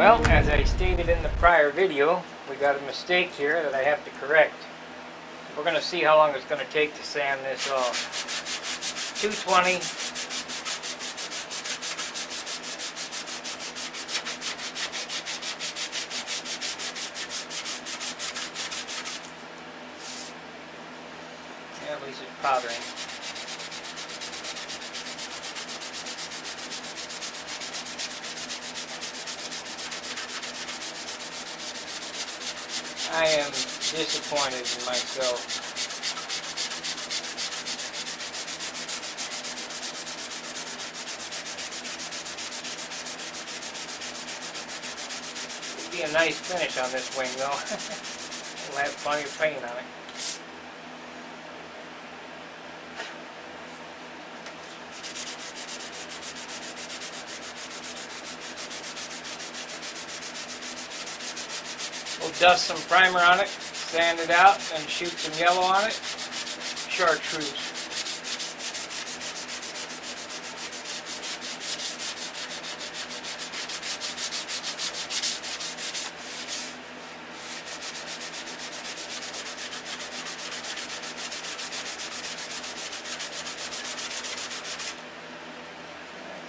Well, as I stated in the prior video, we got a mistake here that I have to correct. We're going to see how long it's going to take to sand this off. 220. Yeah, at least it's powdering. I am disappointed in myself. It'd be a nice finish on this wing though. We'll have plenty of paint on it. We'll dust some primer on it, sand it out, and shoot some yellow on it. Chartreuse.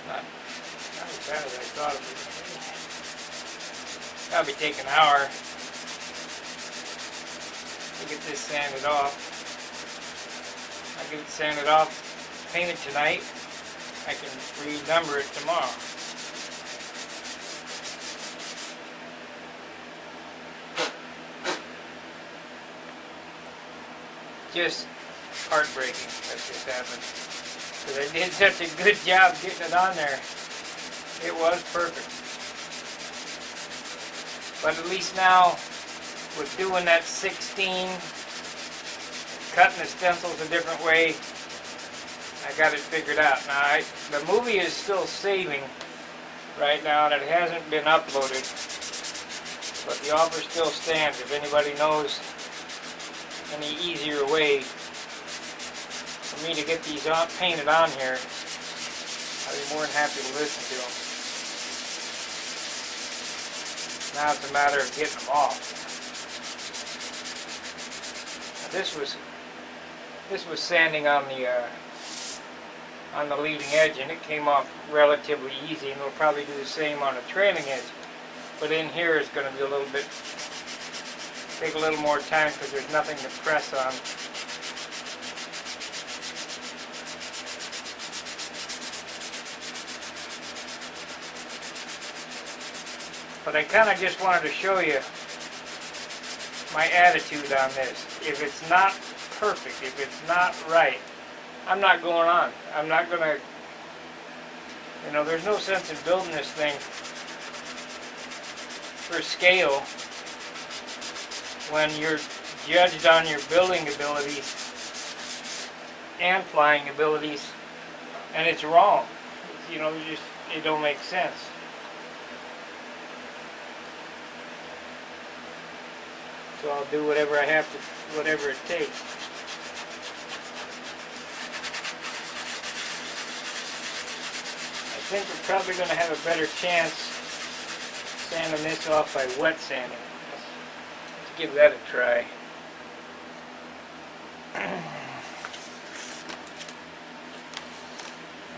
Not as bad as I thought it would be. That'll be taking an hour to get this sanded off. I'll get it sanded off, painted tonight. I can renumber it tomorrow. Just heartbreaking that this happened. Because I did such a good job getting it on there. It was perfect. But at least now, with doing that 16, cutting the stencils a different way, I got it figured out. Now, the movie is still saving right now, and it hasn't been uploaded. But the offer still stands. If anybody knows any easier way for me to get these painted on here, I'd be more than happy to listen to them. Now it's a matter of getting them off. Now this was sanding on the leading edge, and it came off relatively easy, and we'll probably do the same on the trailing edge. But in here it's going to be take a little more time because there's nothing to press on. But I kind of just wanted to show you my attitude on this. If it's not perfect, if it's not right, I'm not going on. I'm not going to, there's no sense in building this thing for scale when you're judged on your building abilities and flying abilities, and it's wrong. It don't make sense. So I'll do whatever I have to, whatever it takes. I think we're probably going to have a better chance sanding this off by wet sanding. Let's give that a try.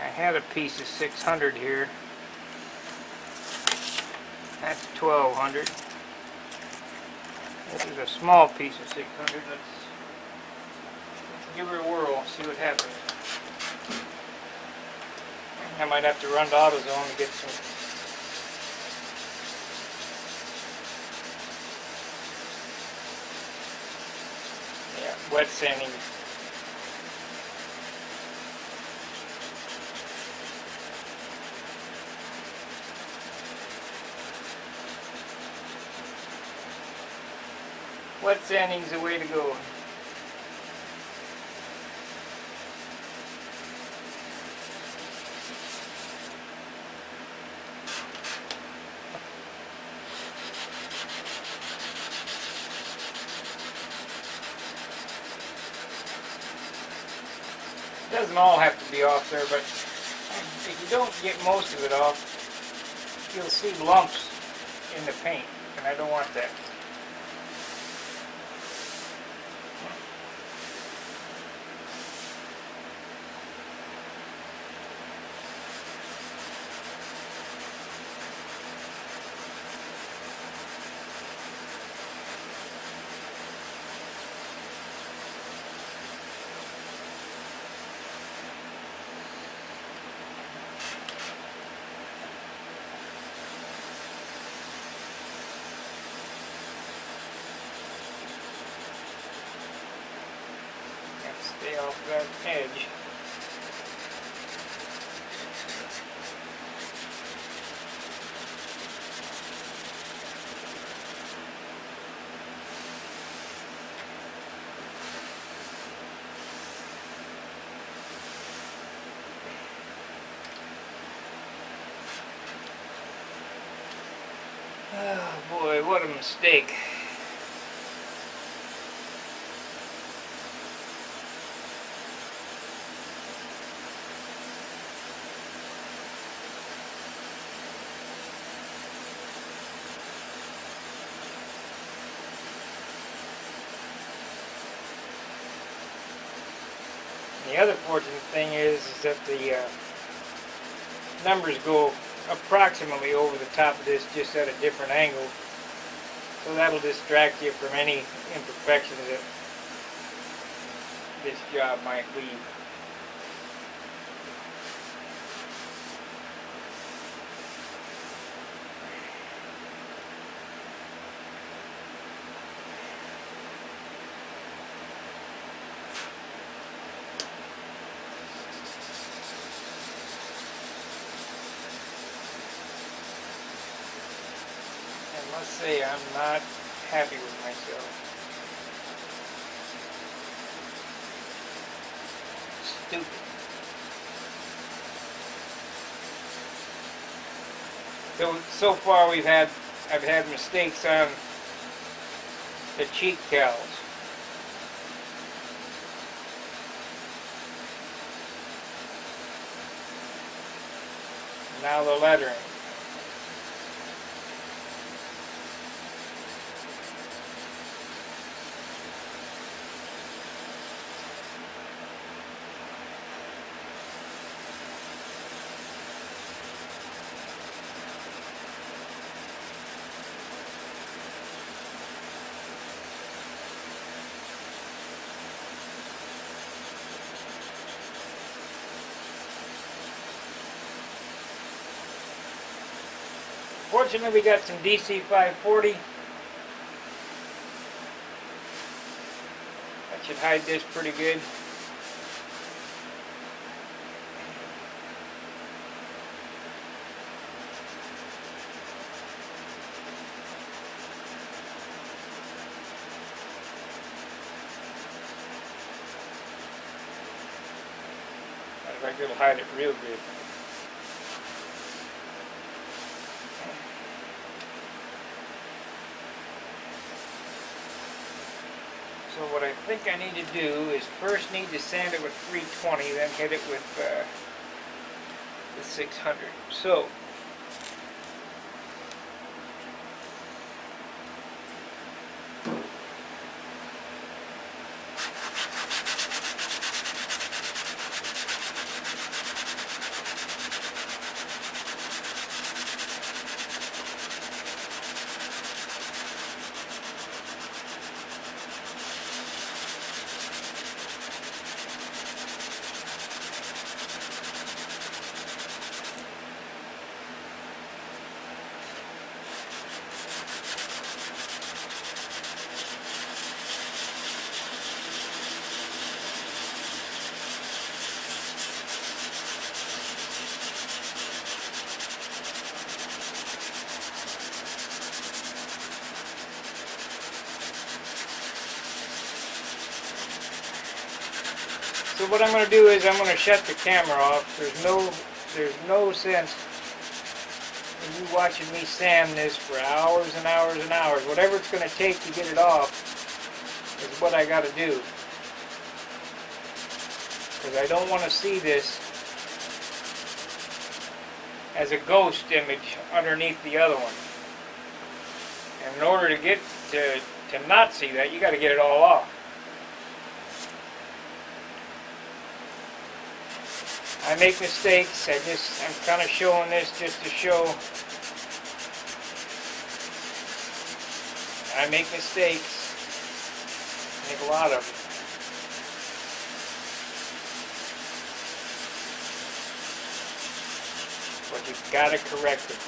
I had a piece of 600 here. That's 1200. This is a small piece of 600. Let's give her a whirl, see what happens. I might have to run to AutoZone to get some. Yeah, wet sanding. Wet sanding's the way to go. It doesn't all have to be off there, but if you don't get most of it off, you'll see lumps in the paint, and I don't want that. Stay off that edge. Oh boy, what a mistake. The other fortunate thing is that the numbers go approximately over the top of this, just at a different angle. So that'll distract you from any imperfections that this job might leave. I must say, I'm not happy with myself. Stupid. So far I've had mistakes on the cheek cowls. Now the lettering. Fortunately, we got some DC 540. That should hide this pretty good. I think it'll hide it real good. So what I think I need to do is first need to sand it with 320, then hit it with the 600. So So what I'm going to do is I'm going to shut the camera off. There's no sense in you watching me sand this for hours and hours and hours. Whatever it's going to take to get it off is what I got to do. Because I don't want to see this as a ghost image underneath the other one. And in order to get to not see that, you got to get it all off. I make mistakes. I'm kind of showing this just to show I make mistakes. I make a lot of them. But you gotta correct them.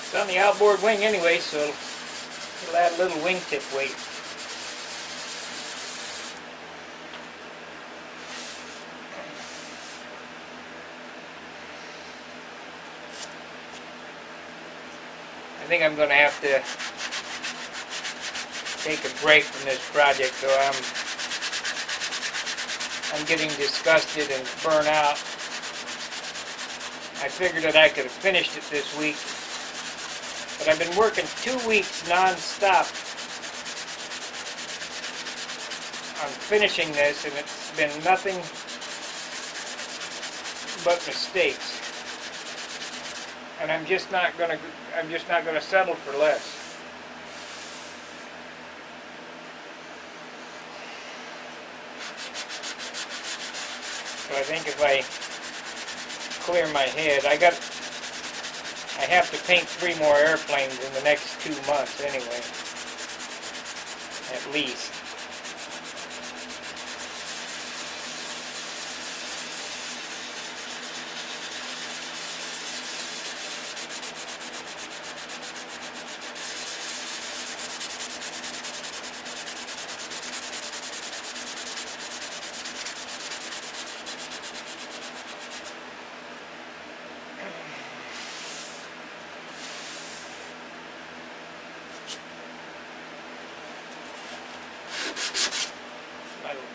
It's on the outboard wing anyway, so it'll add a little wingtip weight. I think I'm going to have to take a break from this project, so I'm getting disgusted and burnt out. I figured that I could have finished it this week. But I've been working 2 weeks non-stop on finishing this, and it's been nothing but mistakes. And I'm just not gonna settle for less. So I think if I clear my head, I have to paint 3 more airplanes in the next 2 months anyway, at least.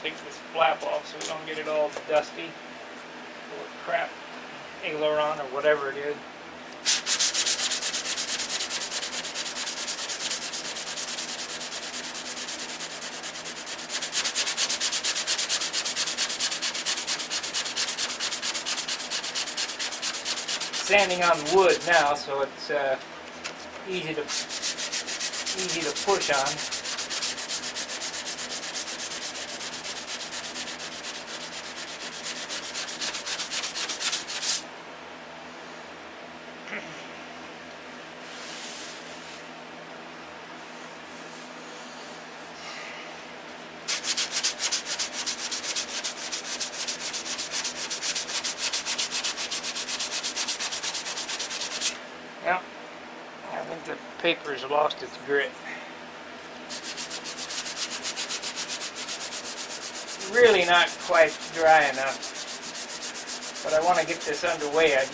Take this flap off so we don't get it all dusty or crap aileron or whatever it is. Sanding on wood now, so it's easy to push on. Yeah, I think the paper's lost its grit. Really not quite dry enough, but I want to get this underway. I'm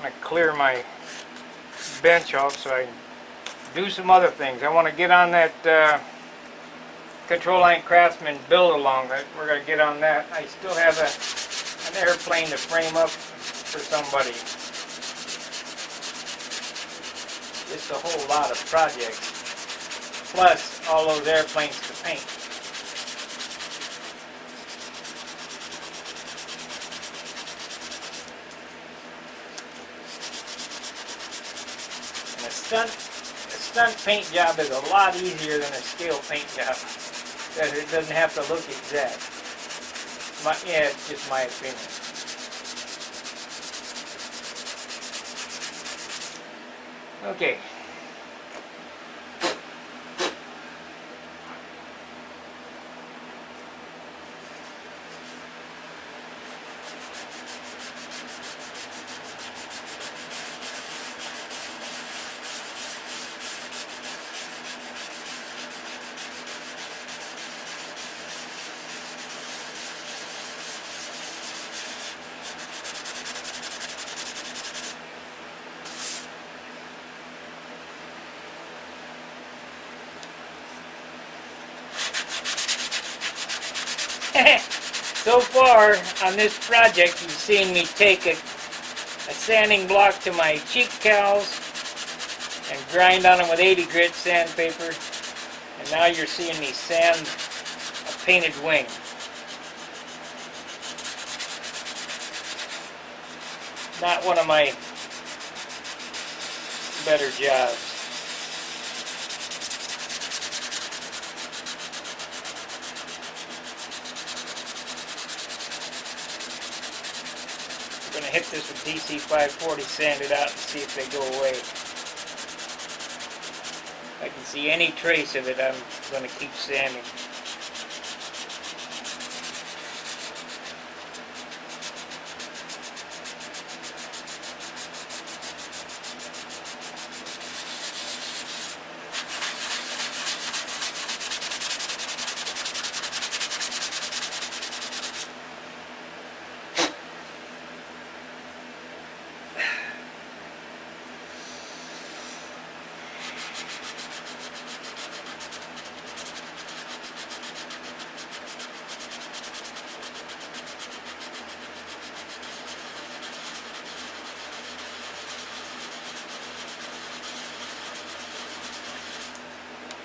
going to clear my bench off so I can do some other things. I want to get on that Control Line Craftsman build along. We're going to get on that. I still have an airplane to frame up for somebody. Just a whole lot of projects. Plus all those airplanes to paint. And a stunt paint job is a lot easier than a scale paint job, because it doesn't have to look exact. Yeah, it's just my opinion. Okay. So far on this project, you've seen me take a sanding block to my cheek cowls and grind on them with 80 grit sandpaper. And now you're seeing me sand a painted wing. Not one of my better jobs. I'm going to hit this with DC 540, sand it out, and see if they go away. If I can see any trace of it, I'm going to keep sanding.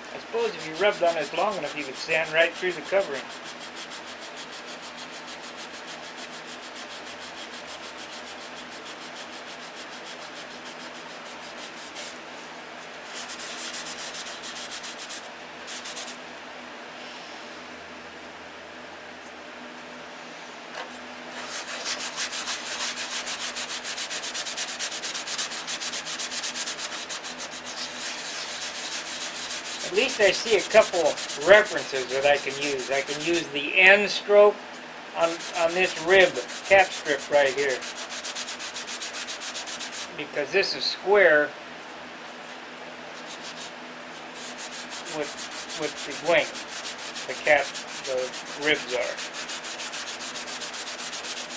I suppose if you rubbed on this long enough, you could sand right through the covering. At least I see a couple references that I can use. I can use the N stroke on this rib cap strip right here, because this is square with the wing. The ribs are.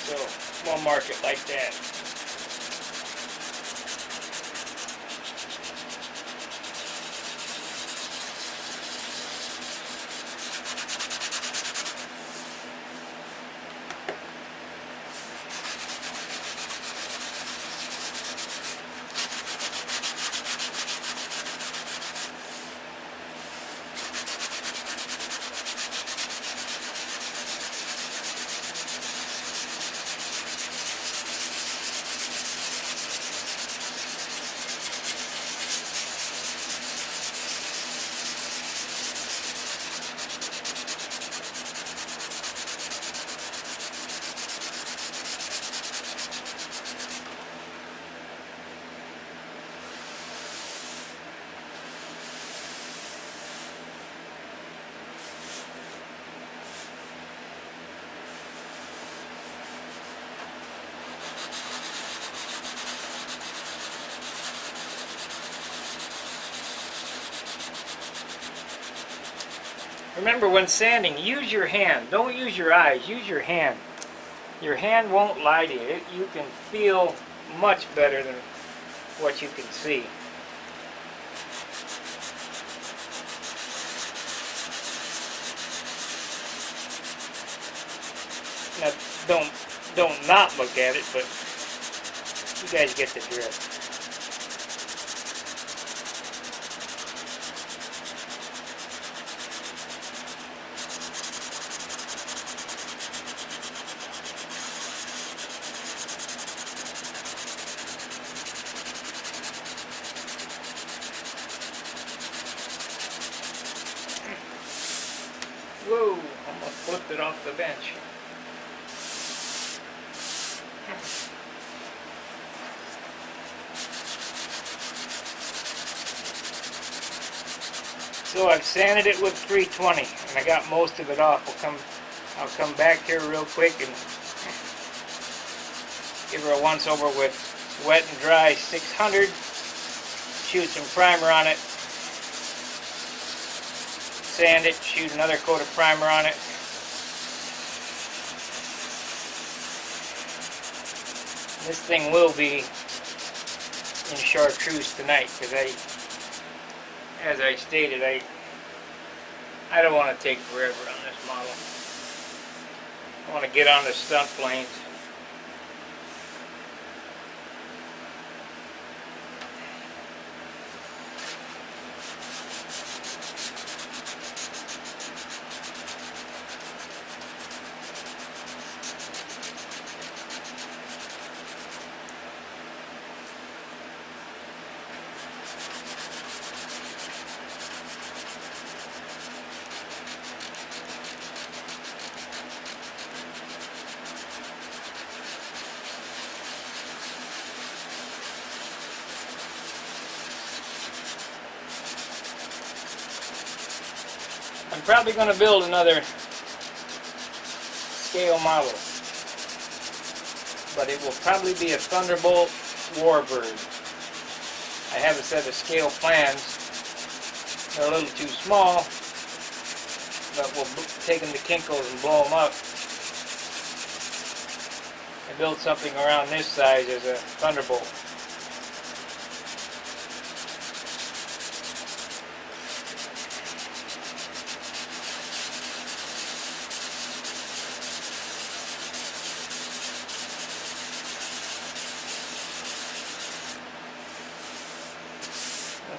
So we'll mark it like that. Remember, when sanding, use your hand. Don't use your eyes. Use your hand. Your hand won't lie to you. You can feel much better than what you can see. Now, don't not look at it, but you guys get the drift. Whoa, almost flipped it off the bench. So I've sanded it with 320, and I got most of it off. I'll come back here real quick and give her a once over with wet and dry 600. Shoot some primer on it. Sand it, shoot another coat of primer on it. This thing will be in chartreuse tonight, because as I stated, I don't want to take forever on this model. I want to get on the stunt planes. I'm probably going to build another scale model, but it will probably be a Thunderbolt Warbird. I have a set of scale plans. They're a little too small, but we'll take them to Kinko's and blow them up. I built something around this size as a Thunderbolt.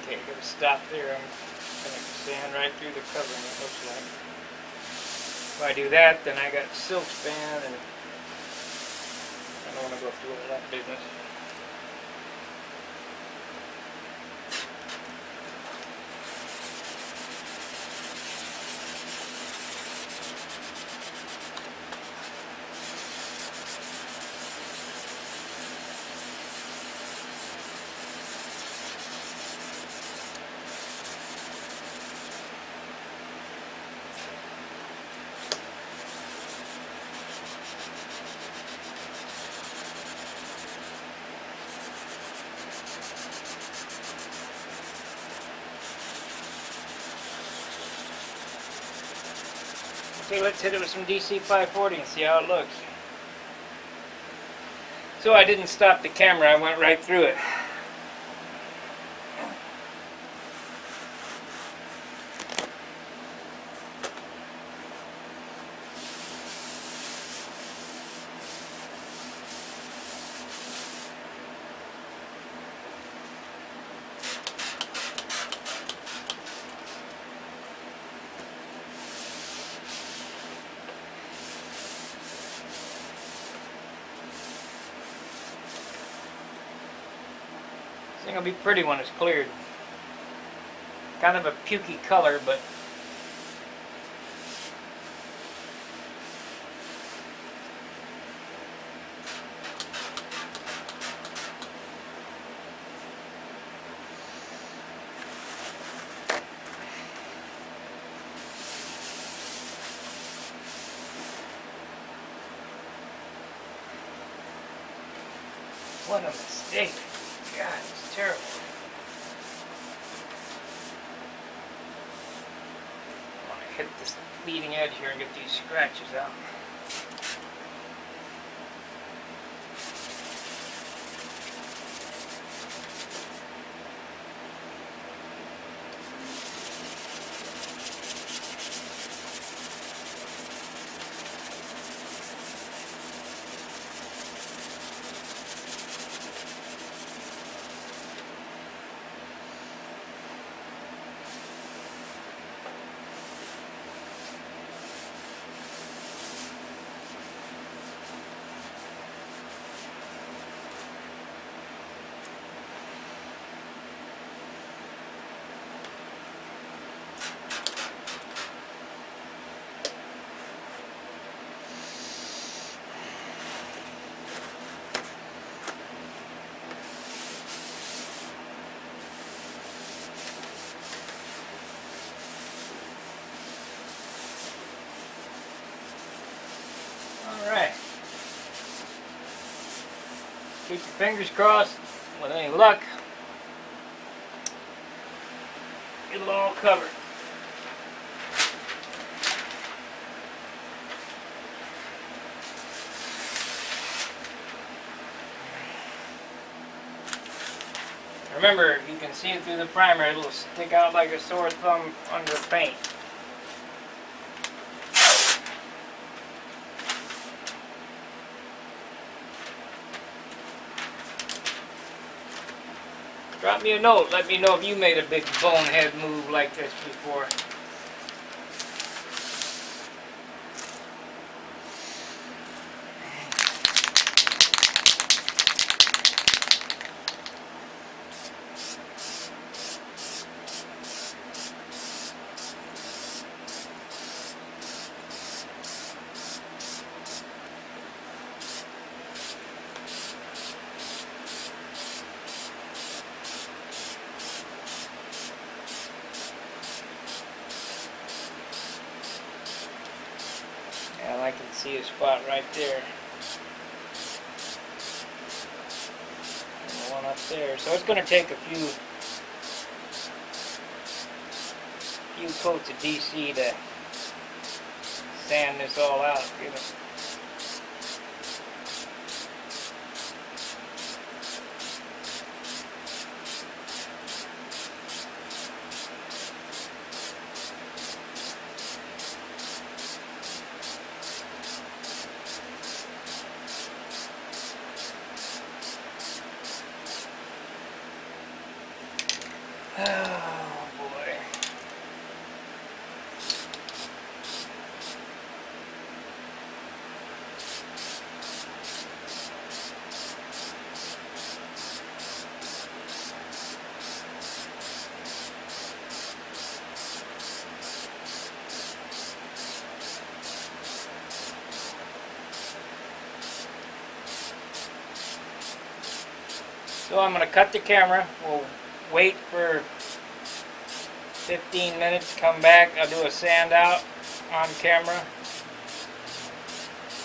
Okay, I'm going to stop there. I'm going to sand right through the covering, it looks like. If I do that, then I got silk span, and I don't want to go through all that business. Okay, let's hit it with some DC 540 and see how it looks. So I didn't stop the camera, I went right through it. This thing will be pretty when it's cleared. Kind of a pukey color, but what a mistake. God, it's terrible. I want to hit this leading edge here and get these scratches out. Alright. Keep your fingers crossed. With any luck, it'll all cover. Remember, you can see it through the primer. It'll stick out like a sore thumb under paint. Drop me a note. Let me know if you made a big bonehead move like this before. And I can see a spot right there. And the one up there. So it's going to take a few coats of DC to sand this all out. You know. Oh boy. So I'm going to cut the camera. We'll wait for 15 minutes, come back. I'll do a sand out on camera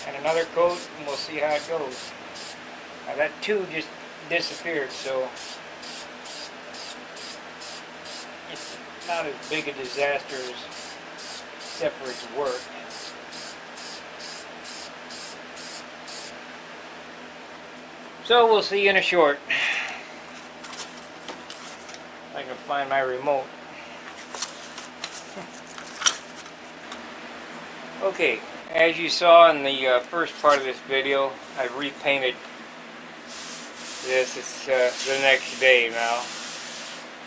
and another coat, and we'll see how it goes. Now that 2 just disappeared, so it's not as big a disaster except for its work. So we'll see you in a short. If I can find my remote. Okay, as you saw in the first part of this video, I've repainted this. It's the next day now.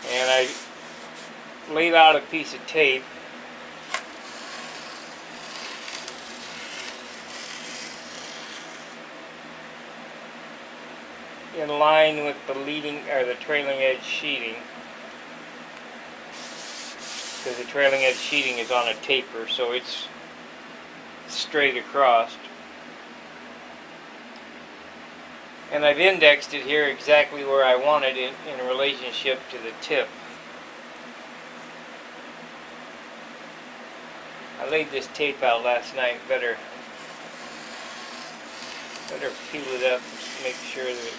And I laid out a piece of tape. In line with the leading or the trailing edge sheeting. Because the trailing edge sheeting is on a taper, so it's straight across. And I've indexed it here exactly where I want it in relationship to the tip. I laid this tape out last night. Better peel it up and make sure that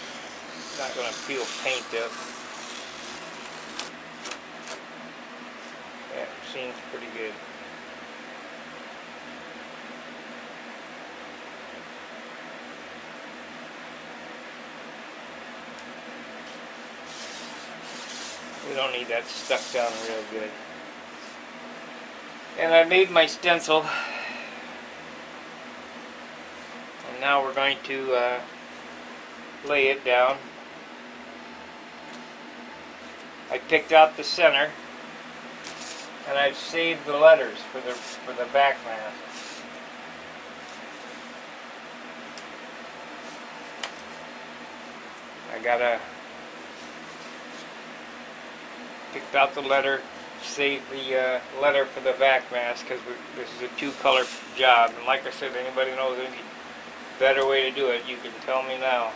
it's not going to peel paint up. Yeah, seems pretty good. We don't need that stuck down real good. And I made my stencil. And now we're going to lay it down. I picked out the center. And I've saved the letters for the back mask. Picked out the letter, saved the letter for the back mask because this is a 2-color job. And like I said, anybody knows any better way to do it, you can tell me now.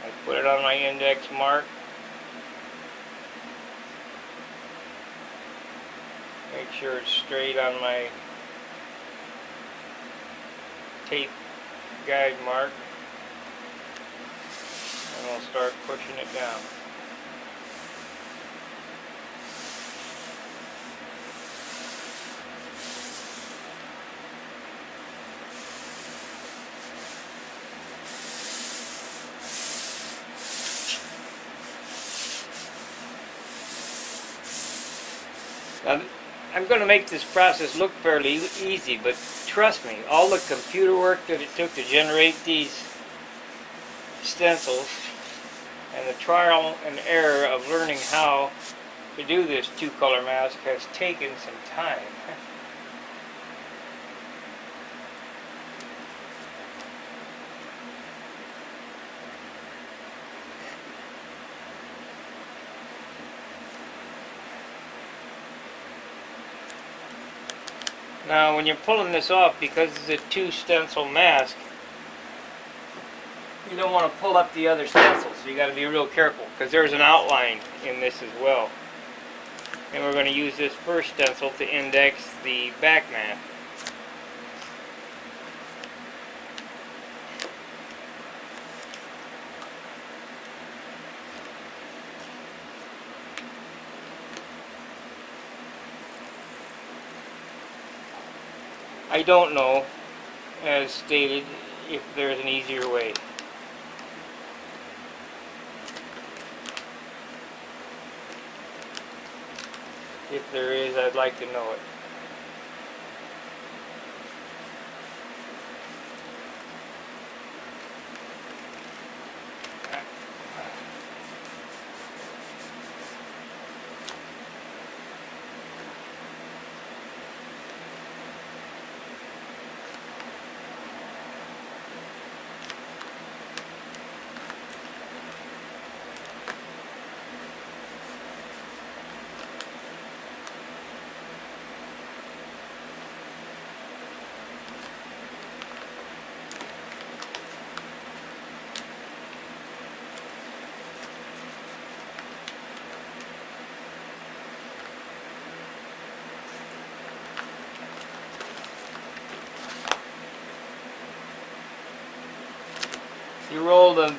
I put it on my index mark. Make sure it's straight on my tape guide mark. And we'll start pushing it down. Now, I'm going to make this process look fairly easy, but trust me, all the computer work that it took to generate these stencils and the trial and error of learning how to do this two-color mask has taken some time. Now when you're pulling this off, because it's a two stencil mask, you don't want to pull up the other stencils, so you got to be real careful because there's an outline in this as well. And we're going to use this first stencil to index the back mask. I don't know, as stated, if there's an easier way. If there is, I'd like to know it. You roll the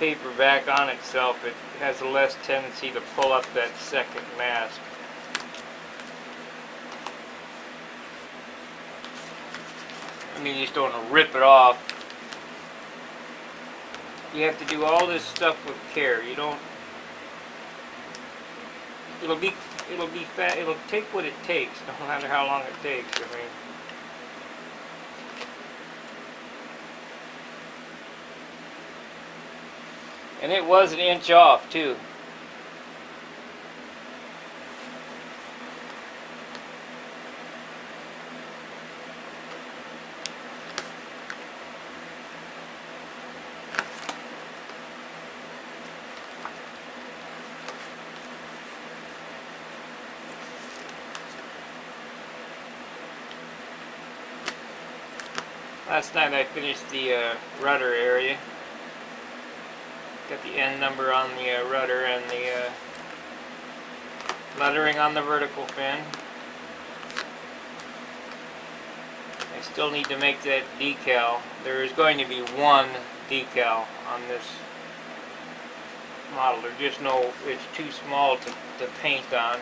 paper back on itself, it has a less tendency to pull up that second mask. I mean, you just don't want to rip it off. You have to do all this stuff with care. You don't. It'll take what it takes, no matter how long it takes. I mean. And it was an inch off too. Last night I finished the rudder area. Got the N number on the rudder and the lettering on the vertical fin. I still need to make that decal. There is going to be one decal on this model. There's just no, it's too small to paint on.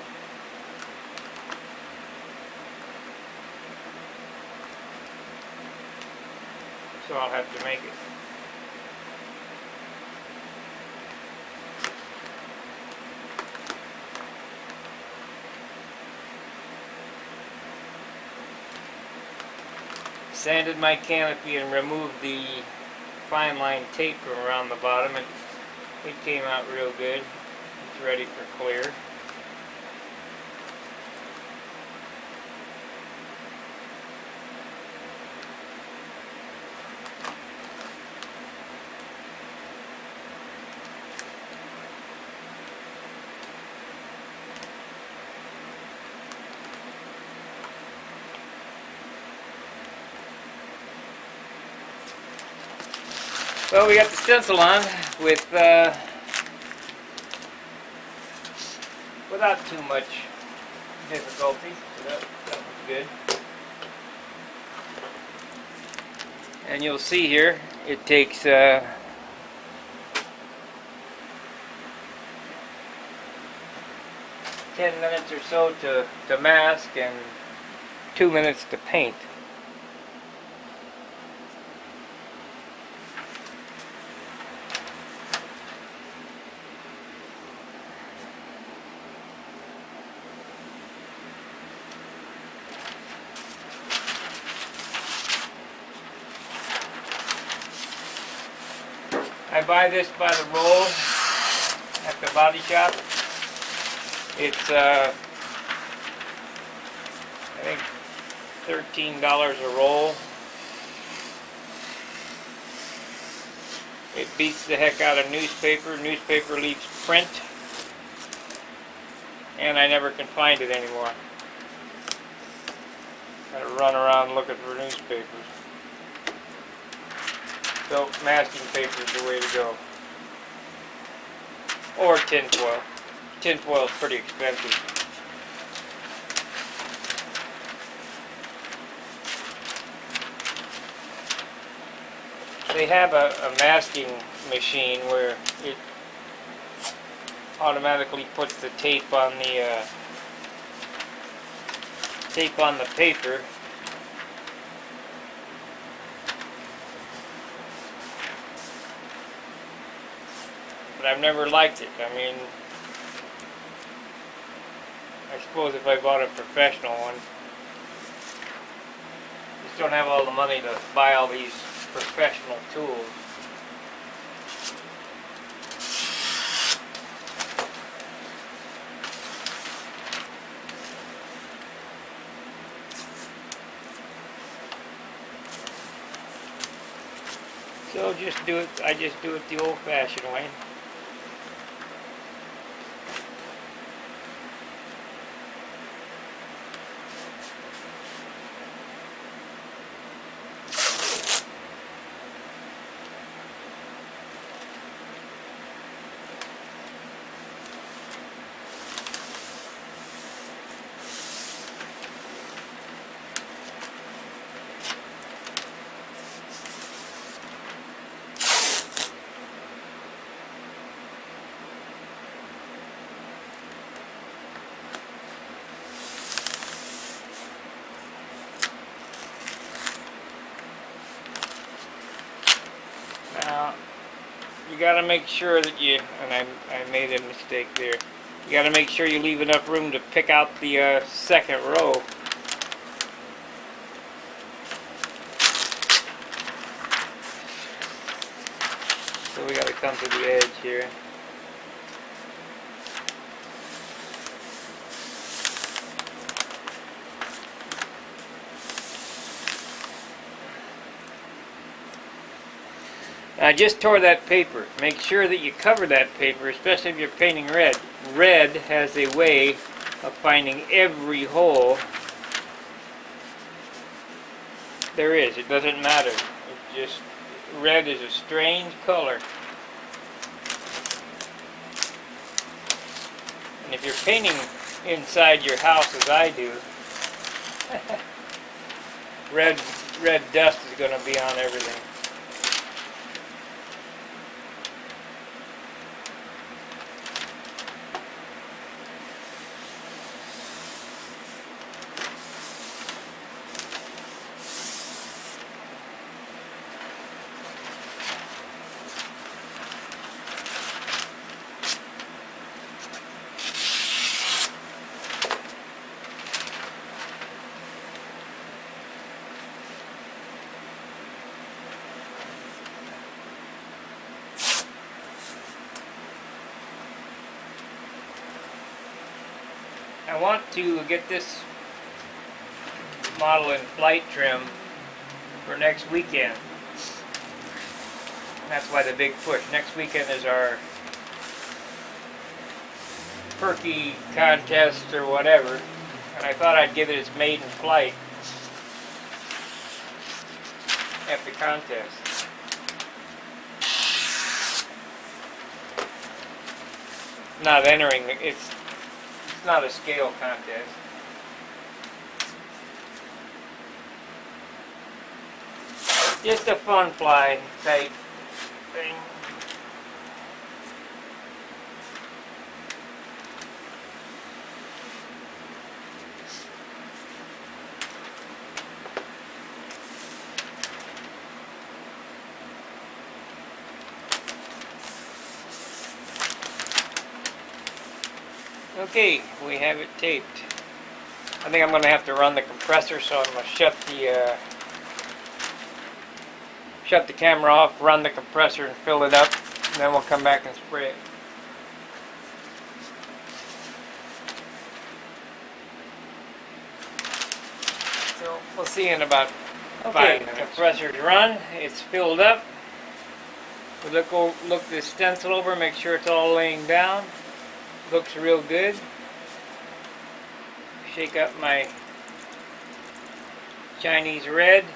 So I'll have to make it. Sanded my canopy and removed the fine line tape from around the bottom, and it came out real good. It's ready for clear. Well, we got the stencil on with without too much difficulty, so that was good. And you'll see here, it takes 10 minutes or so to mask and 2 minutes to paint. I buy this by the roll at the body shop. It's I think $13 a roll. It beats the heck out of newspaper. Newspaper leaves print, and I never can find it anymore. Gotta run around looking for newspapers. So masking paper is the way to go. Or tinfoil. Tinfoil is pretty expensive. They have a masking machine where it automatically puts the tape on the paper. But I've never liked it. I mean, I suppose if I bought a professional one, just don't have all the money to buy all these professional tools. So I just do it the old-fashioned way. Now, you got to make sure that you, and I made a mistake there, you got to make sure you leave enough room to pick out the second row. So we got to come to the edge here. I just tore that paper. Make sure that you cover that paper, especially if you're painting red. Red has a way of finding every hole there is. It doesn't matter. It just, red is a strange color. And if you're painting inside your house as I do, red dust is going to be on everything. I want to get this model in flight trim for next weekend. That's why the big push. Next weekend is our perky contest or whatever, and I thought I'd give it its maiden flight at the contest. Not entering, it's not a scale contest. Just a fun fly type thing. Okay, we have it taped. I think I'm going to have to run the compressor, so I'm going to shut the camera off, run the compressor, and fill it up. then we'll come back and spray it. So we'll see in about 5 minutes. Compressor's run. It's filled up. We look this stencil over, make sure it's all laying down. Looks real good. Shake up my Chinese red.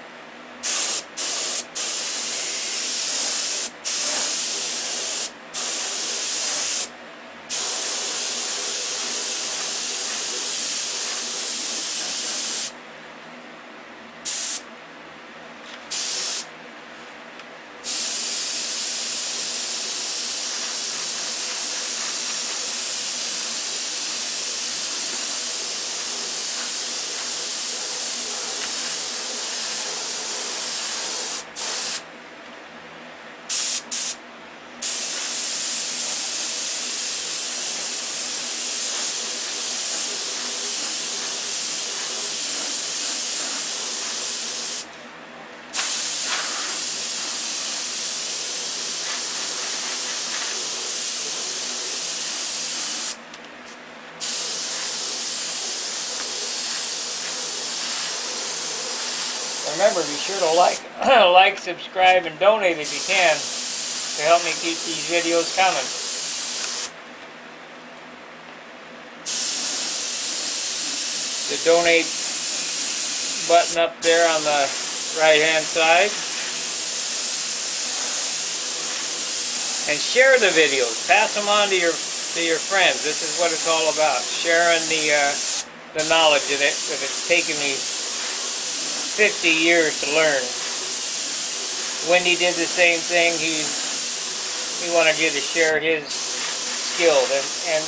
Remember, be sure to like, subscribe, and donate if you can to help me keep these videos coming. The donate button up there on the right-hand side. And share the videos. Pass them on to your friends. This is what it's all about. Sharing the knowledge that it's taken me 50 years to learn. Wendy did the same thing. He wanted you to share his skills, and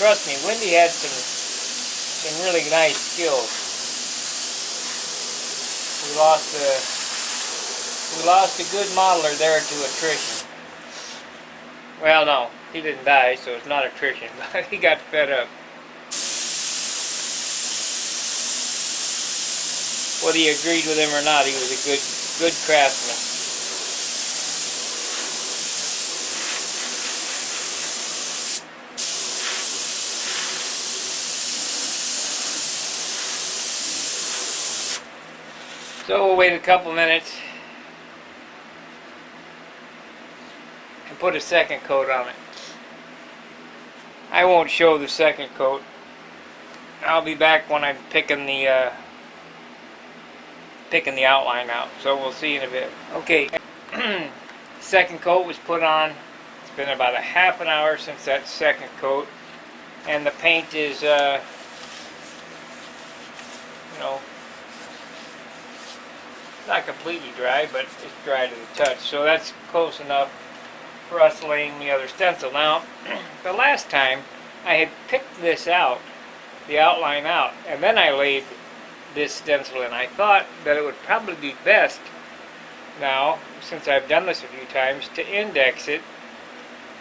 trust me, Wendy had some really nice skills. We lost a good modeler there to attrition. Well, no, he didn't die, so it's not attrition, but he got fed up. Whether you agreed with him or not, he was a good craftsman. So we'll wait a couple minutes and put a second coat on it. I won't show the second coat. I'll be back when I'm picking the outline out, so we'll see in a bit. Okay, second coat was put on. It's been about a half an hour since that second coat, and the paint is, not completely dry, but it's dry to the touch, so that's close enough for us laying the other stencil. Now, the last time I had picked this out, the outline out, and then I laid this stencil in. I thought that it would probably be best now, since I've done this a few times, to index it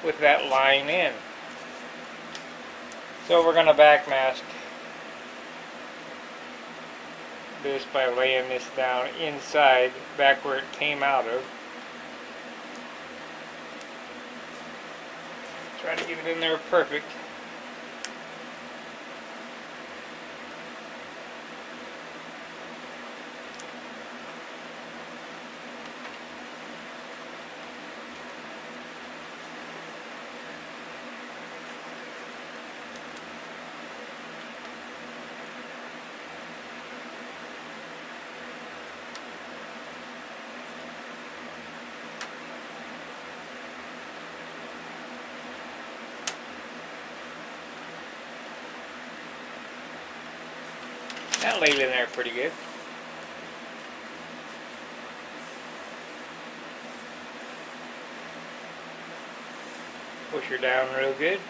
with that line in. So we're going to backmask this by laying this down inside, back where it came out of. Try to get it in there perfect. That laid in there pretty good. Push her down real good.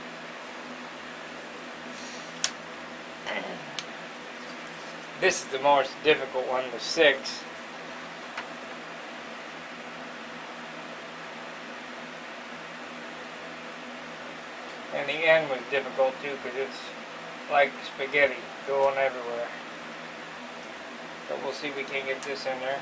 This is the most difficult one, the 6. And the end was difficult too, because it's like spaghetti going everywhere. But we'll see if we can get this in there.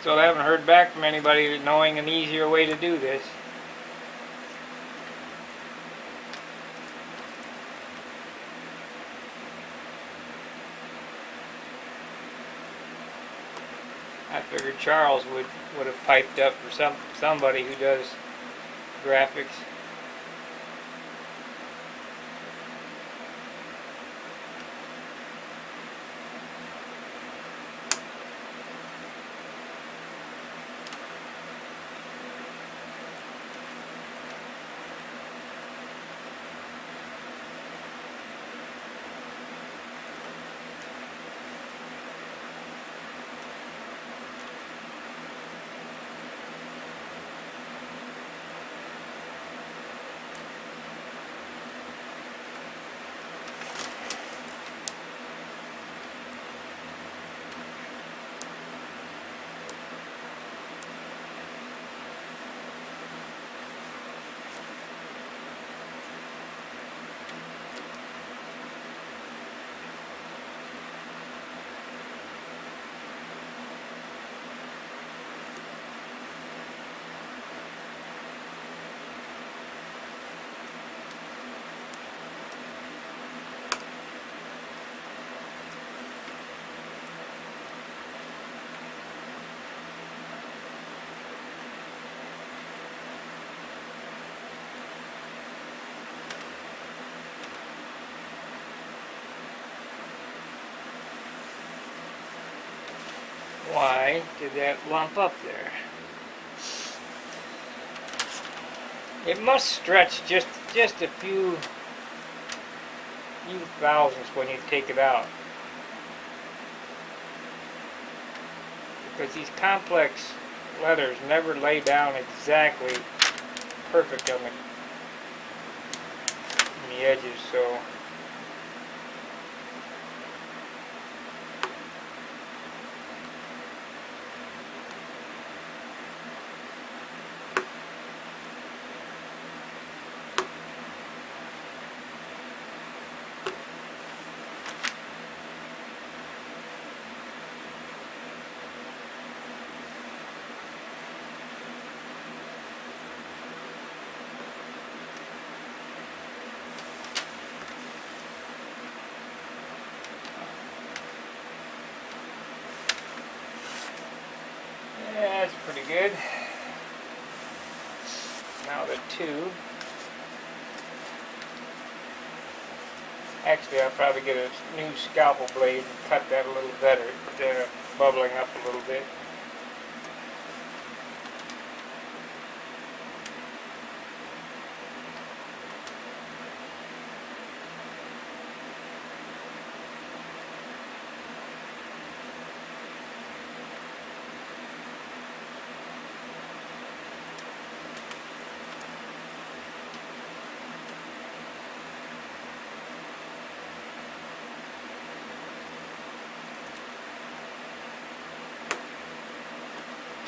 Still haven't heard back from anybody knowing an easier way to do this. I figured Charles would have piped up for somebody who does graphics. Why did that lump up there? It must stretch just a few thousandths when you take it out. Because these complex letters never lay down exactly perfect on the edges, so yeah, that's pretty good. Now the 2. Actually, I'll probably get a new scalpel blade and cut that a little better. They're bubbling up a little bit.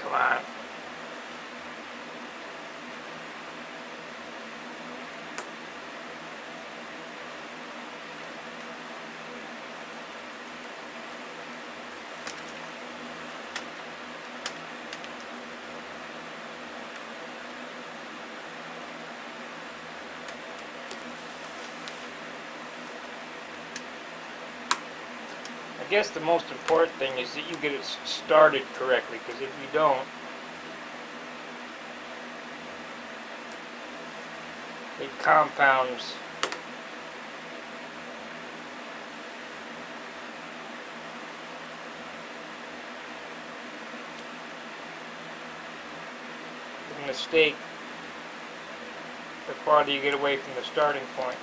Come on. I guess the most important thing is that you get it started correctly, because if you don't, it compounds. The mistake the farther you get away from the starting point.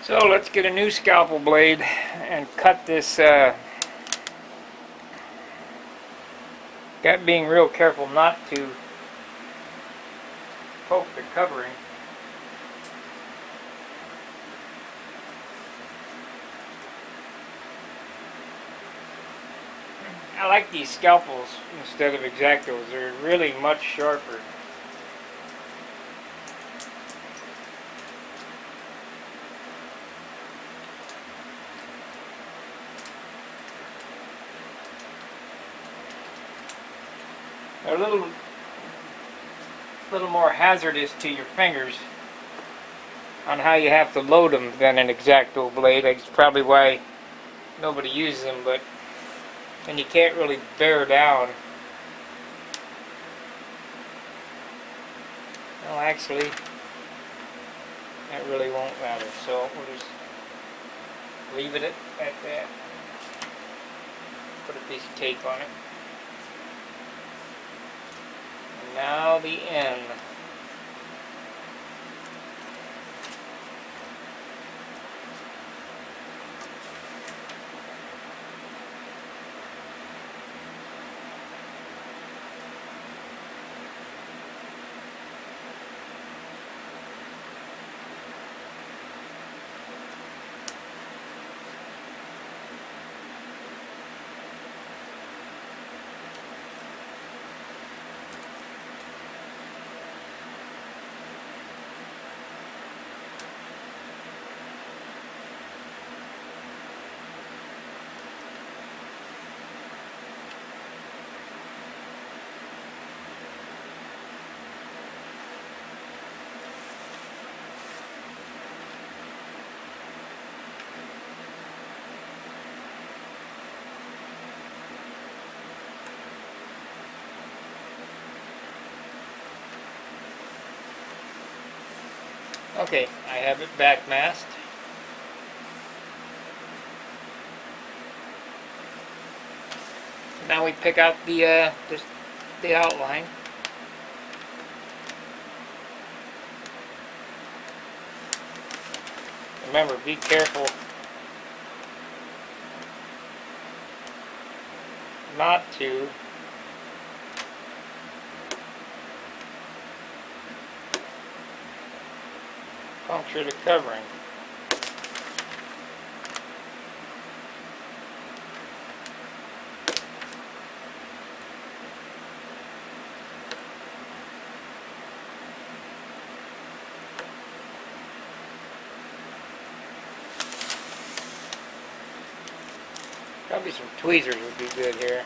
So let's get a new scalpel blade and cut this. Got being real careful not to poke the covering. I like these scalpels instead of X-Actos. They're really much sharper. They're a little more hazardous to your fingers on how you have to load them than an X-Acto blade. That's probably why nobody uses them, but and you can't really bear down. Well, actually, that really won't matter. So we'll just leave it at that. Put a piece of tape on it. And now the N. Okay, I have it back masked. Now we pick out the outline. Remember, be careful not to puncture the covering. Probably some tweezers would be good here.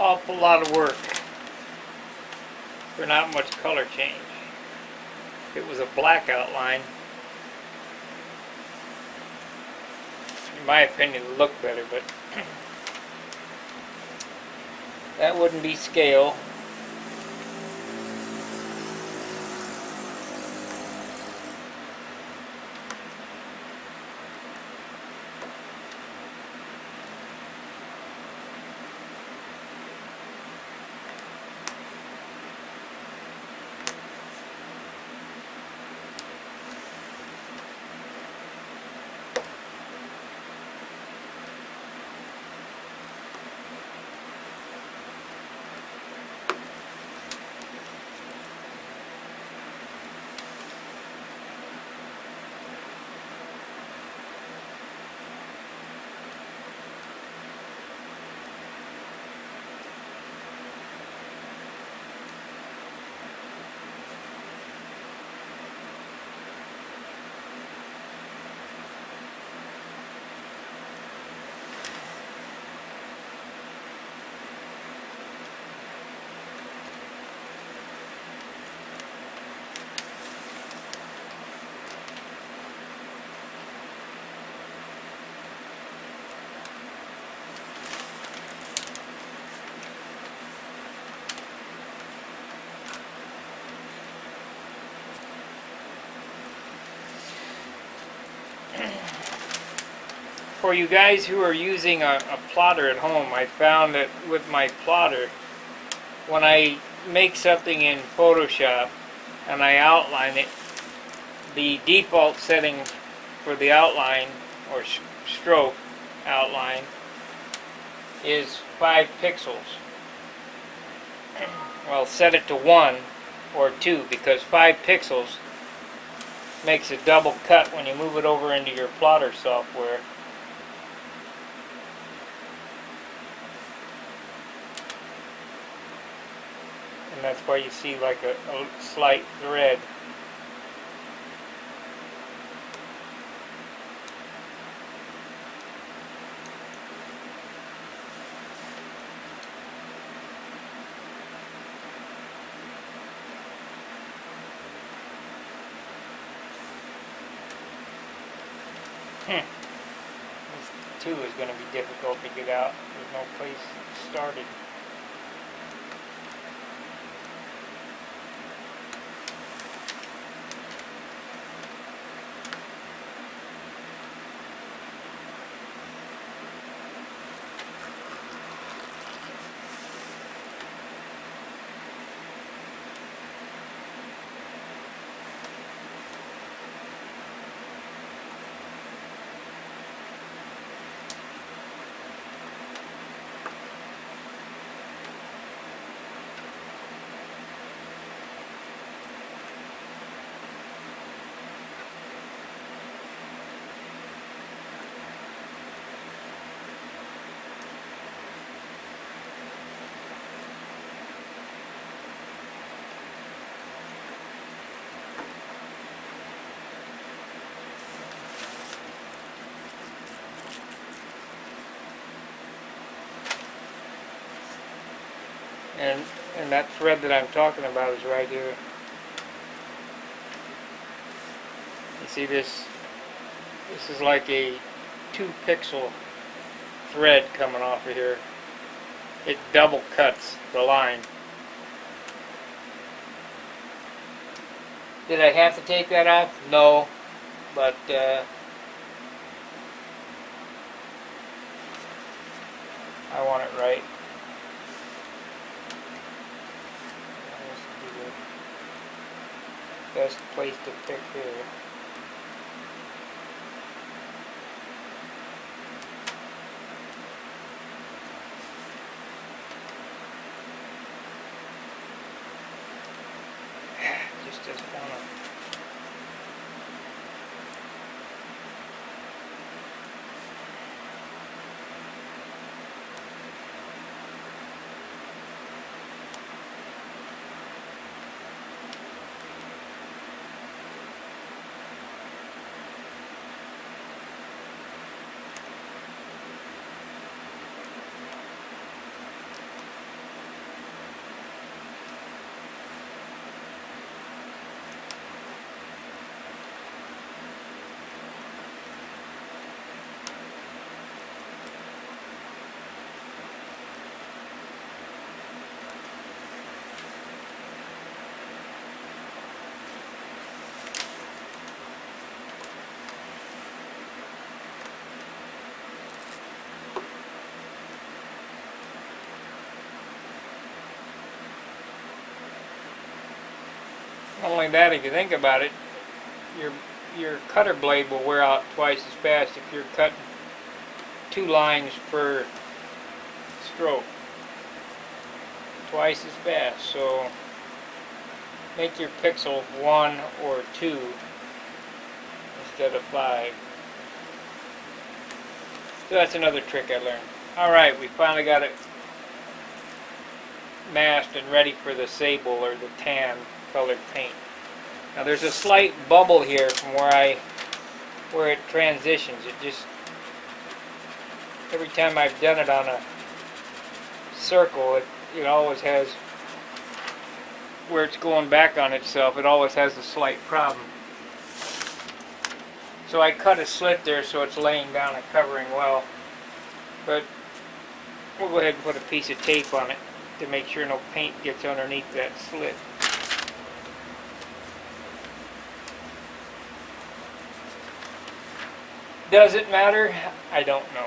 Awful lot of work for not much color change. If it was a black outline, in my opinion, it would look better, but that wouldn't be scale. For you guys who are using a plotter at home, I found that with my plotter, when I make something in Photoshop and I outline it, the default setting for the outline or stroke outline is 5 pixels. Well, set it to 1 or 2 because 5 pixels makes a double cut when you move it over into your plotter software. And that's why you see like a slight thread. This 2 is going to be difficult to get out. There's no place started. And that thread that I'm talking about is right here. You see this? This is like a 2 pixel thread coming off of here. It double cuts the line. Did I have to take that off? No, but I want it right. Best place to pick here. Just doesn't want to. Not only that, if you think about it, your cutter blade will wear out twice as fast if you're cutting 2 lines per stroke. Twice as fast. So make your pixel 1 or 2 instead of 5. So that's another trick I learned. Alright, we finally got it masked and ready for the sable or the tan colored paint. Now there's a slight bubble here from where it transitions. It just, every time I've done it on a circle, it always has, where it's going back on itself, it always has a slight problem. So I cut a slit there so it's laying down and covering well. But we'll go ahead and put a piece of tape on it to make sure no paint gets underneath that slit. Does it matter? I don't know.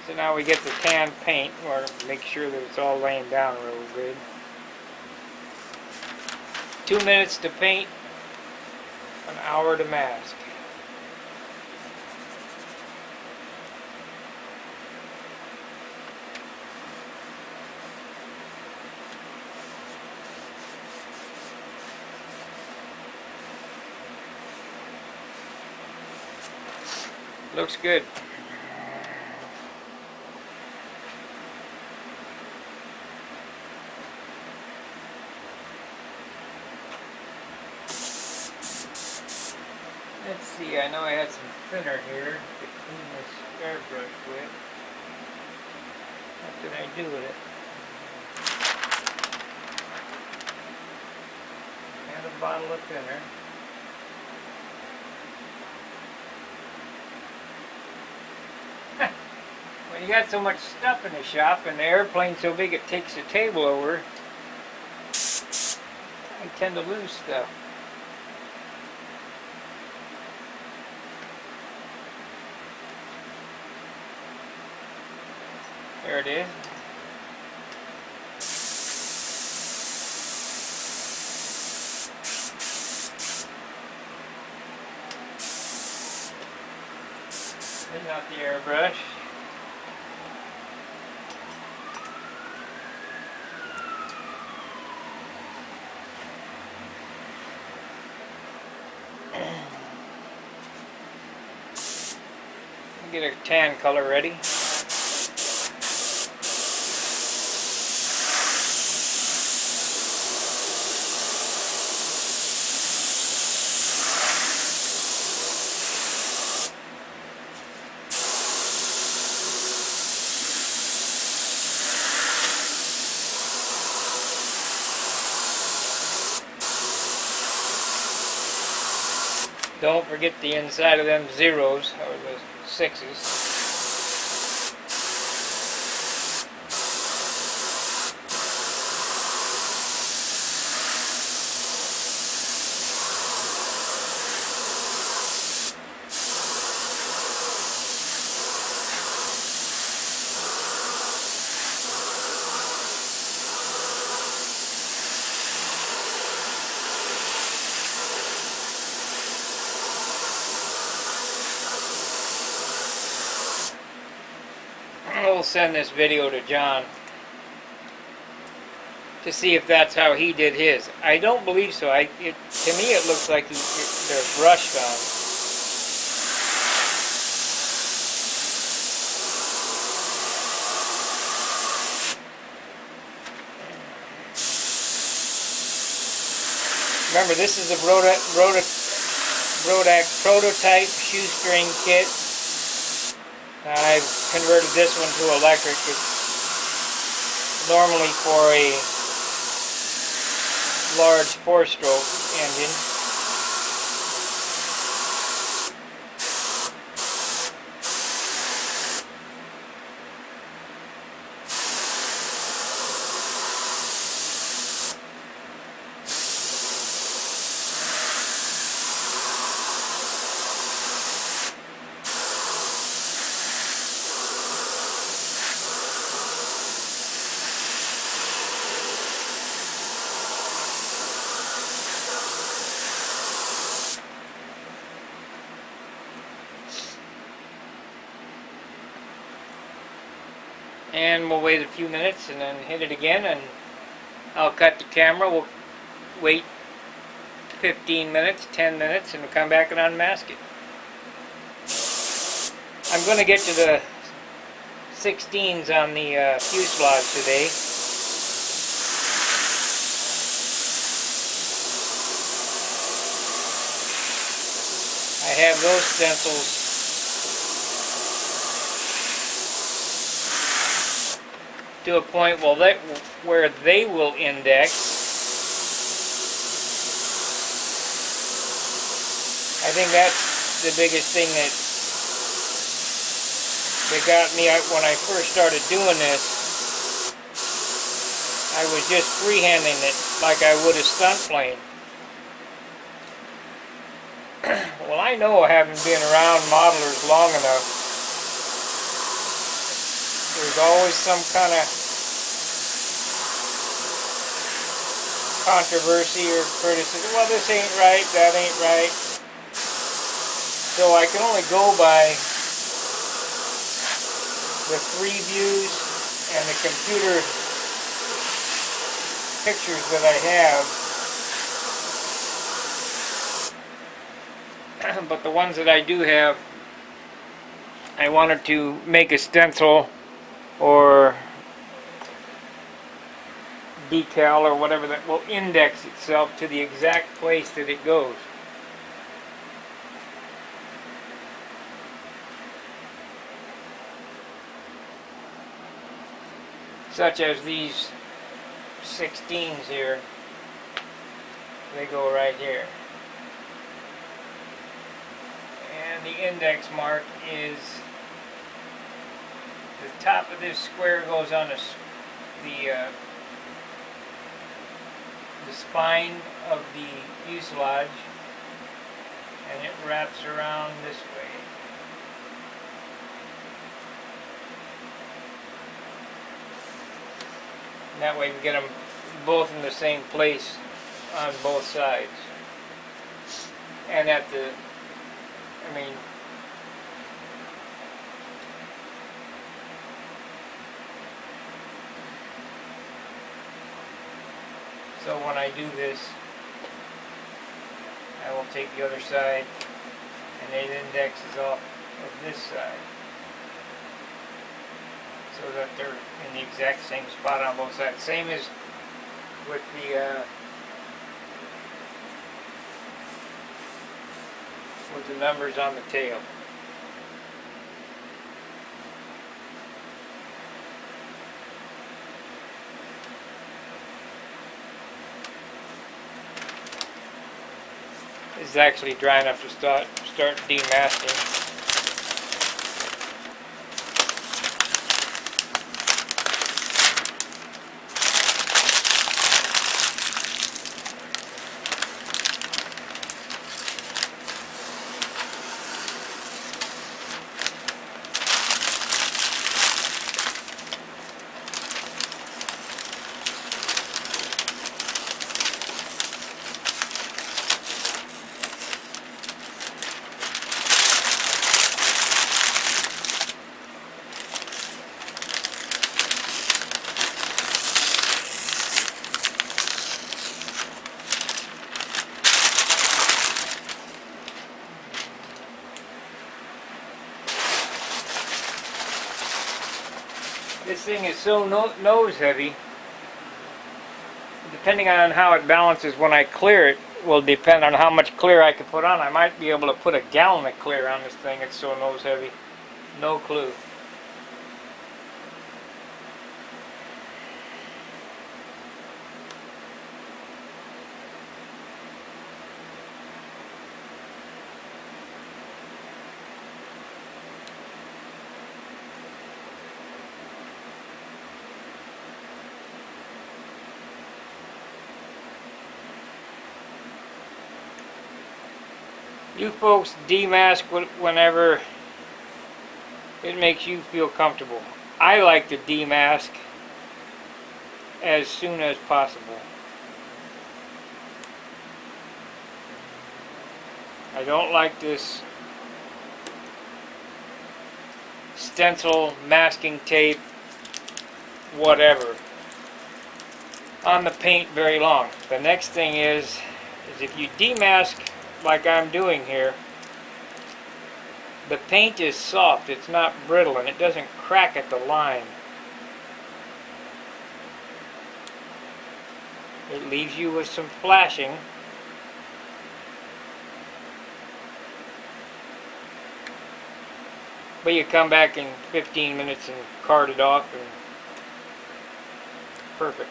So now we get the tan paint, or make sure that it's all laying down real good. 2 minutes to paint, an hour to mask. Looks good. Let's see, I know I had some thinner here to clean this airbrush with. What did I do with it? And a bottle of thinner. When you got so much stuff in the shop and the airplane's so big it takes the table over, I tend to lose stuff. There it is. There's not the airbrush. Get a tan color ready. Don't forget the inside of them zeros, or the sixes. We'll send this video to John to see if that's how he did his. I don't believe so. To me it looks like they're brushed on. Remember, this is a Rodak prototype shoestring kit. I've converted this one to electric. It's normally for a large 4-stroke engine. And we'll wait a few minutes and then hit it again, and I'll cut the camera. We'll wait 15 minutes, 10 minutes, and we'll come back and unmask it. I'm going to get to the 16s on the fuselage today. I have those stencils to a point where they will index. I think that's the biggest thing that got me out when I first started doing this. I was just freehanding it like I would a stunt plane. Well, I know I haven't been around modelers long enough. There's always some kind of controversy or criticism. Well, this ain't right, that ain't right. So I can only go by the free views and the computer pictures that I have. But the ones that I do have, I wanted to make a stencil or decal or whatever that will index itself to the exact place that it goes. Such as these 16s here, they go right here. And the index mark is the top of this square goes on the spine of the fuselage, and it wraps around this way. And that way we get them both in the same place on both sides. And at the, so when I do this, I will take the other side and it indexes off of this side, so that they're in the exact same spot on both sides. Same as with the numbers on the tail. It's actually dry enough to start demasking. This thing is so nose heavy, depending on how it balances when I clear it will depend on how much clear I can put on. I might be able to put a gallon of clear on this thing, it's so nose heavy. No clue. You folks demask whenever it makes you feel comfortable. I like to demask as soon as possible. I don't like this stencil, masking tape, whatever, on the paint very long. The next thing is if you demask like I'm doing here, the paint is soft, it's not brittle, and it doesn't crack at the line. It leaves you with some flashing. But you come back in 15 minutes and card it off, and perfect.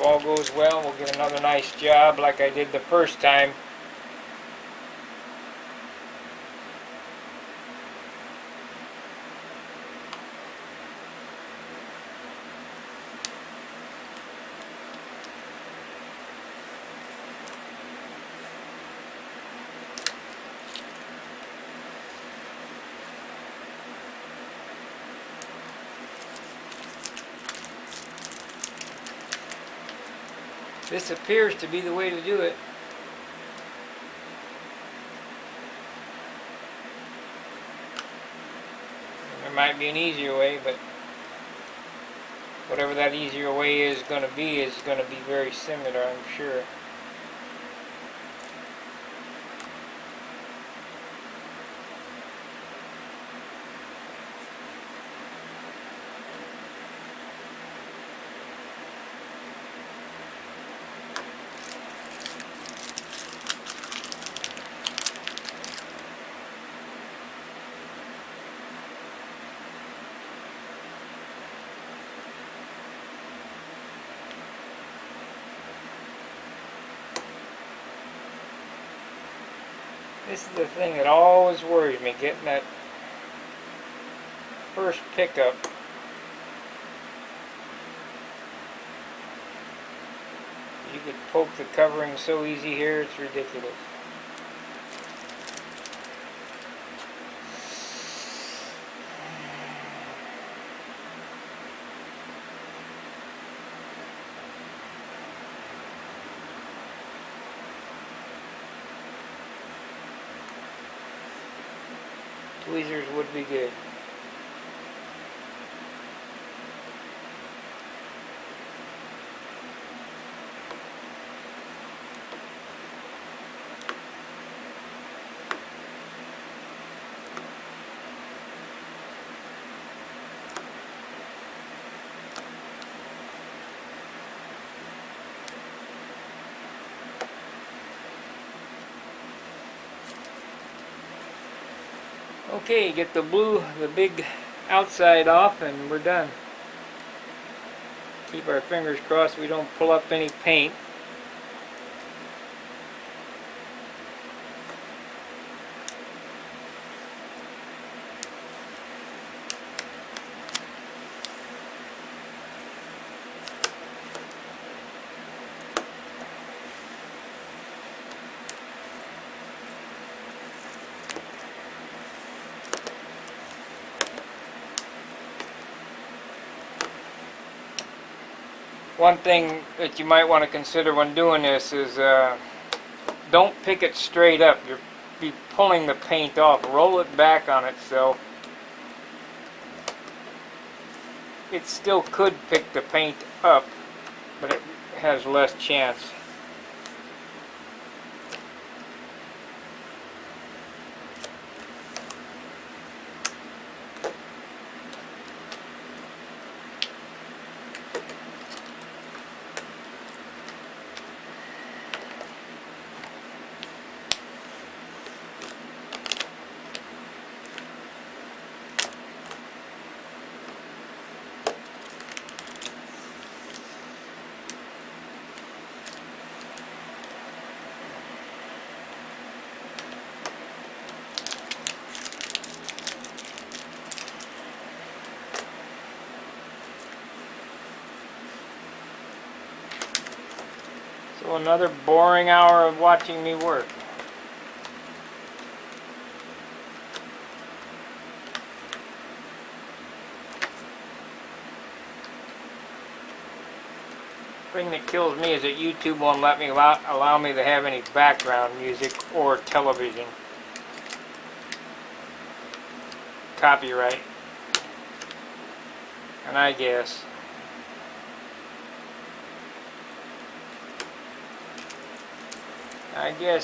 all goes well, we'll get another nice job like I did the first time. This appears to be the way to do it. There might be an easier way, but whatever that easier way is going to be very similar, I'm sure. This is the thing that always worries me, getting that first pickup. You could poke the covering so easy here, it's ridiculous. Tweezers would be good. Okay, get the big outside off, and we're done. Keep our fingers crossed we don't pull up any paint. One thing that you might want to consider when doing this is don't pick it straight up. You'll be pulling the paint off. Roll it back on itself. It still could pick the paint up, but it has less chance. So another boring hour of watching me work. The thing that kills me is that YouTube won't let me allow me to have any background music or television. Copyright. And I guess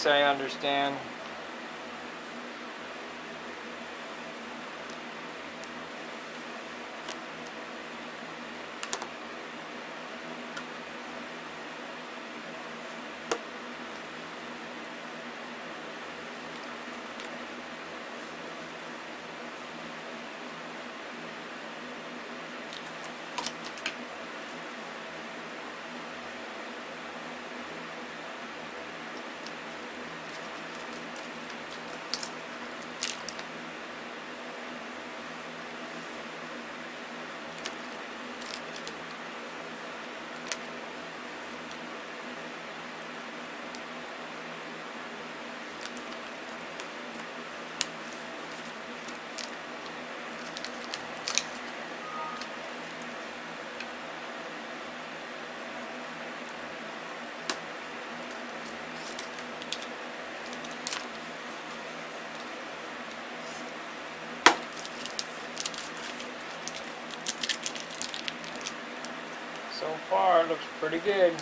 I understand. far it looks pretty good.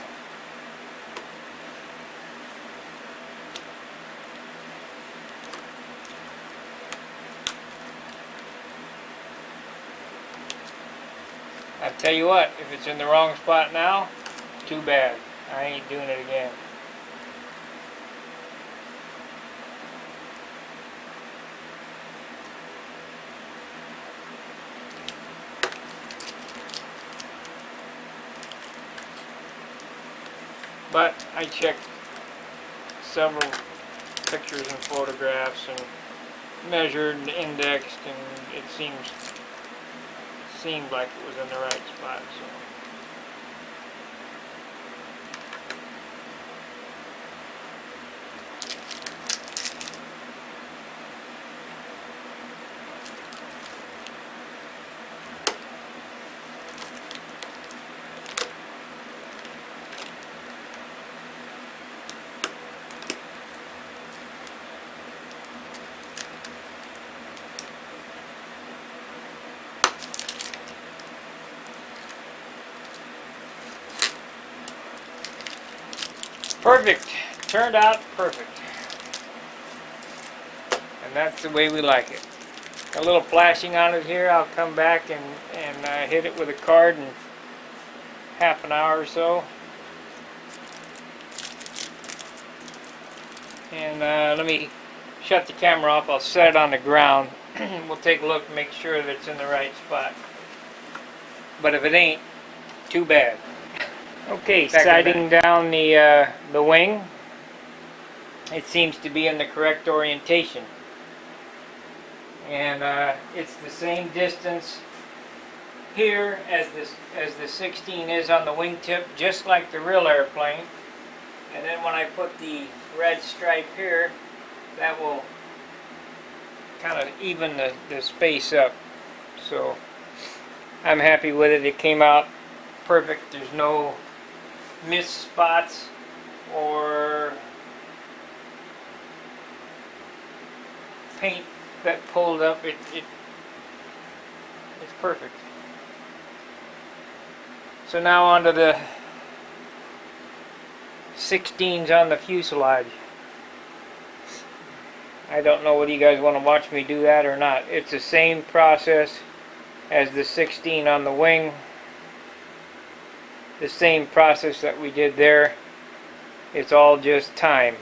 I tell you what, if it's in the wrong spot now, too bad. I ain't doing it again. But I checked several pictures and photographs and measured and indexed, and it seemed like it was in the right spot. So. Perfect. Turned out perfect. And that's the way we like it. A little flashing on it here. I'll come back and hit it with a card in half an hour or so. And let me shut the camera off. I'll set it on the ground. We'll take a look and make sure that it's in the right spot. But if it ain't, too bad. Okay, sighting down the wing, it seems to be in the correct orientation, and it's the same distance here as the 16 is on the wingtip, just like the real airplane. And then when I put the red stripe here, that will kind of even the space up. So I'm happy with it. It came out perfect. There's no missed spots or paint that pulled up. It's perfect. So now onto the 16s on the fuselage. I don't know whether you guys want to watch me do that or not. It's the same process as the 16 on the wing. The same process that we did there. It's all just time.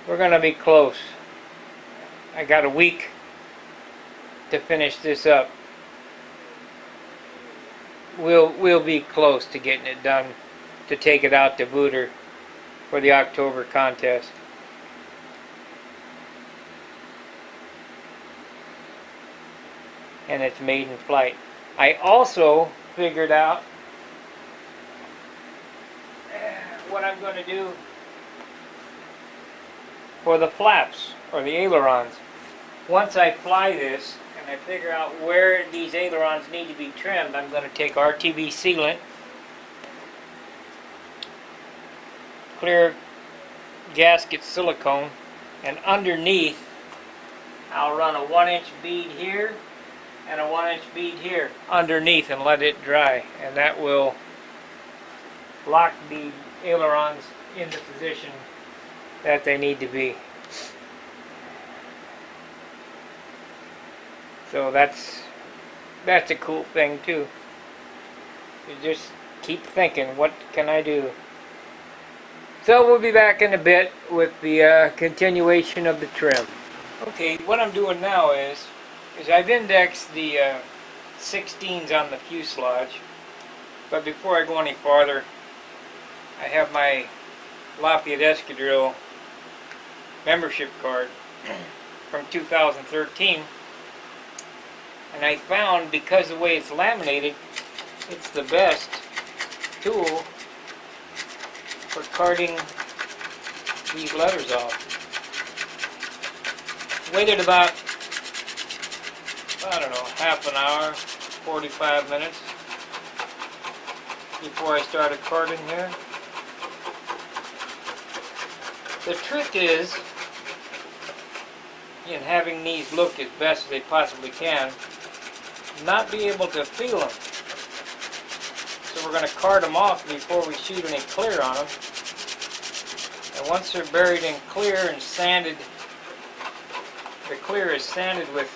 We're gonna be close. I got a week to finish this up. We'll be close to getting it done to take it out to Booter for the October contest. And it's maiden flight. I also figured out what I'm going to do for the flaps or the ailerons. Once I fly this and I figure out where these ailerons need to be trimmed, I'm going to take RTV sealant, clear gasket silicone, and underneath I'll run a 1-inch bead here and a 1-inch bead here underneath and let it dry, and that will lock the ailerons in the position that they need to be. So that's a cool thing too. You just keep thinking, what can I do? So we'll be back in a bit with the continuation of the trim. Okay, what I'm doing now is I've indexed the 16s on the fuselage, but before I go any farther, I have my Lafayette Escadrille membership card from 2013, and I found, because the way it's laminated, it's the best tool for carding these letters off. Waited about, I don't know, half an hour, 45 minutes before I started carding here. The trick is in having these look as best as they possibly can, not be able to feel them. So we're going to card them off before we shoot any clear on them. And once they're buried in clear and sanded, the clear is sanded with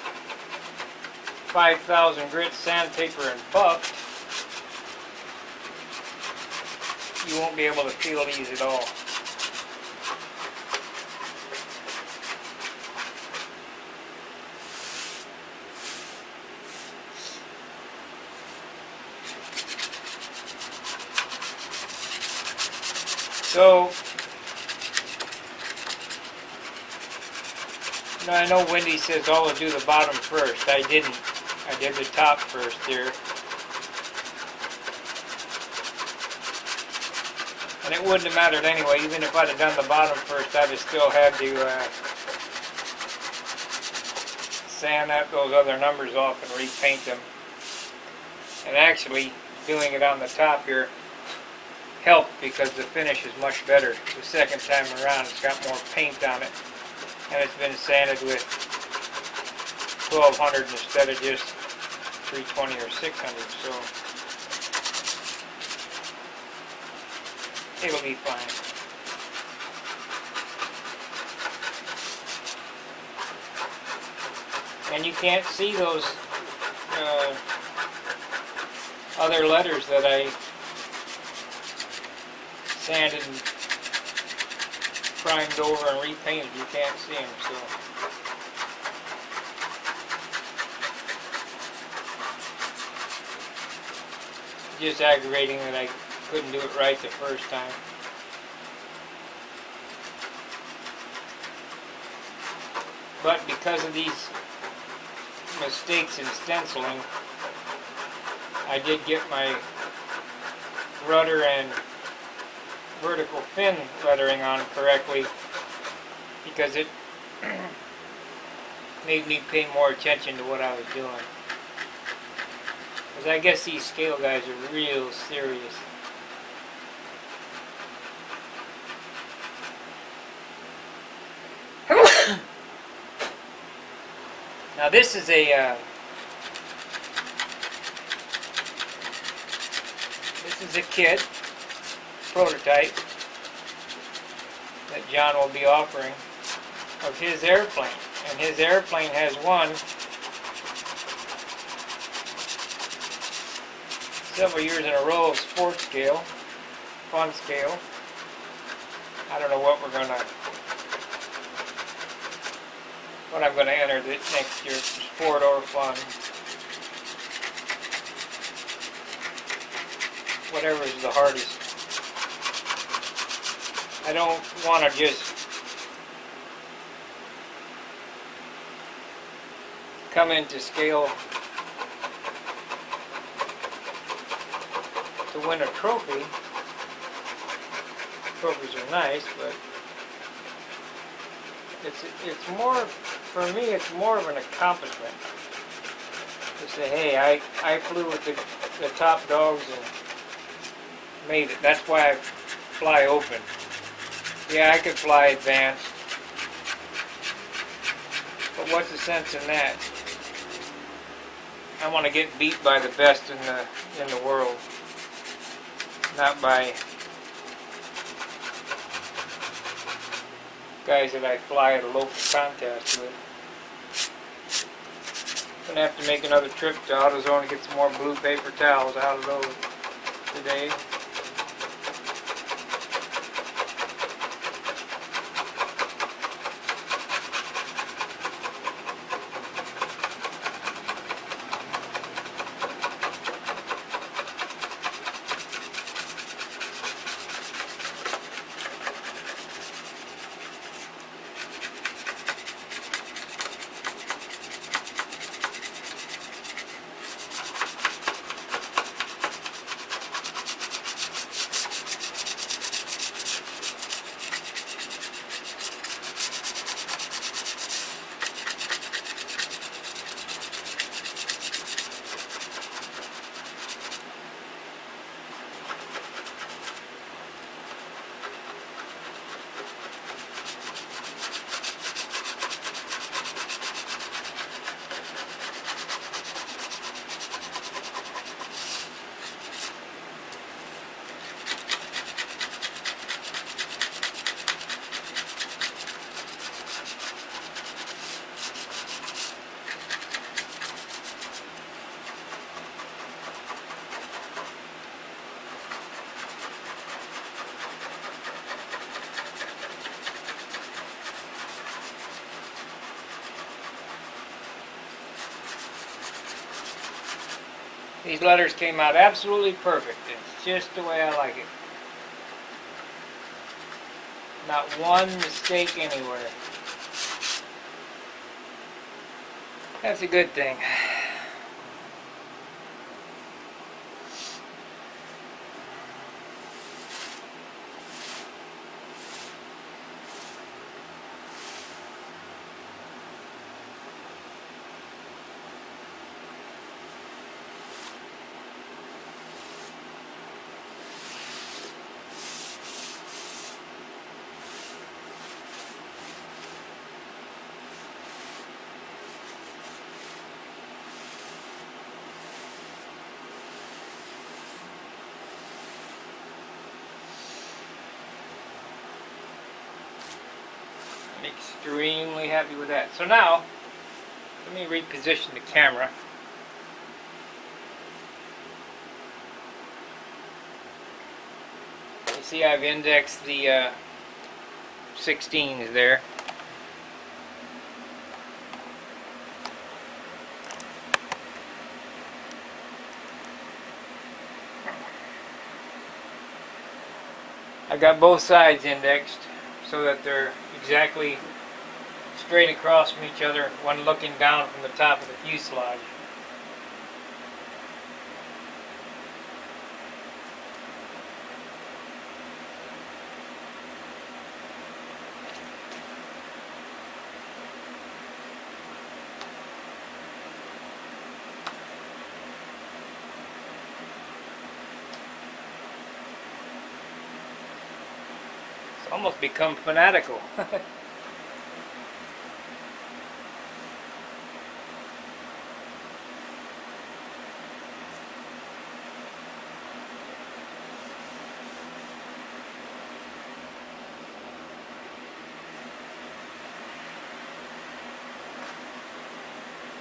5,000 grit sandpaper and buffed, you won't be able to feel these at all. So, now I know Wendy says, oh, do the bottom first. I didn't. I did the top first here. And it wouldn't have mattered anyway. Even if I'd have done the bottom first, I'd have still had to sand those other numbers off and repaint them. And actually, doing it on the top here helped because the finish is much better. The second time around, it's got more paint on it. And it's been sanded with 1200 instead of just 320 or 600. So it'll be fine. And you can't see those other letters that I sanded and primed over and repainted. You can't see them, so just aggravating that I couldn't do it right the first time. But because of these mistakes in stenciling, I did get my rudder and vertical fin lettering on correctly, because it made me pay more attention to what I was doing. Because I guess these scale guys are real serious. Now this is a kit prototype that John will be offering of his airplane, and his airplane has won several years in a row of sports scale, fun scale. I don't know what I'm going to enter this next year, sport or fun. Whatever is the hardest. I don't want to just come into scale to win a trophy. Trophies are nice, but it's more, for me, it's more of an accomplishment to say, hey, I flew with the top dogs and made it. That's why I fly open. Yeah, I could fly advanced, but what's the sense in that? I want to get beat by the best in the world, not by guys that I fly at a local contest with. Gonna have to make another trip to AutoZone to get some more blue paper towels out of those today. These letters came out absolutely perfect. It's just the way I like it. Not one mistake anywhere. That's a good thing. I'm extremely happy with that. So now, let me reposition the camera. You see I've indexed the 16s there. I got both sides indexed so that they're exactly straight across from each other, one looking down from the top of the fuselage. It's almost become fanatical.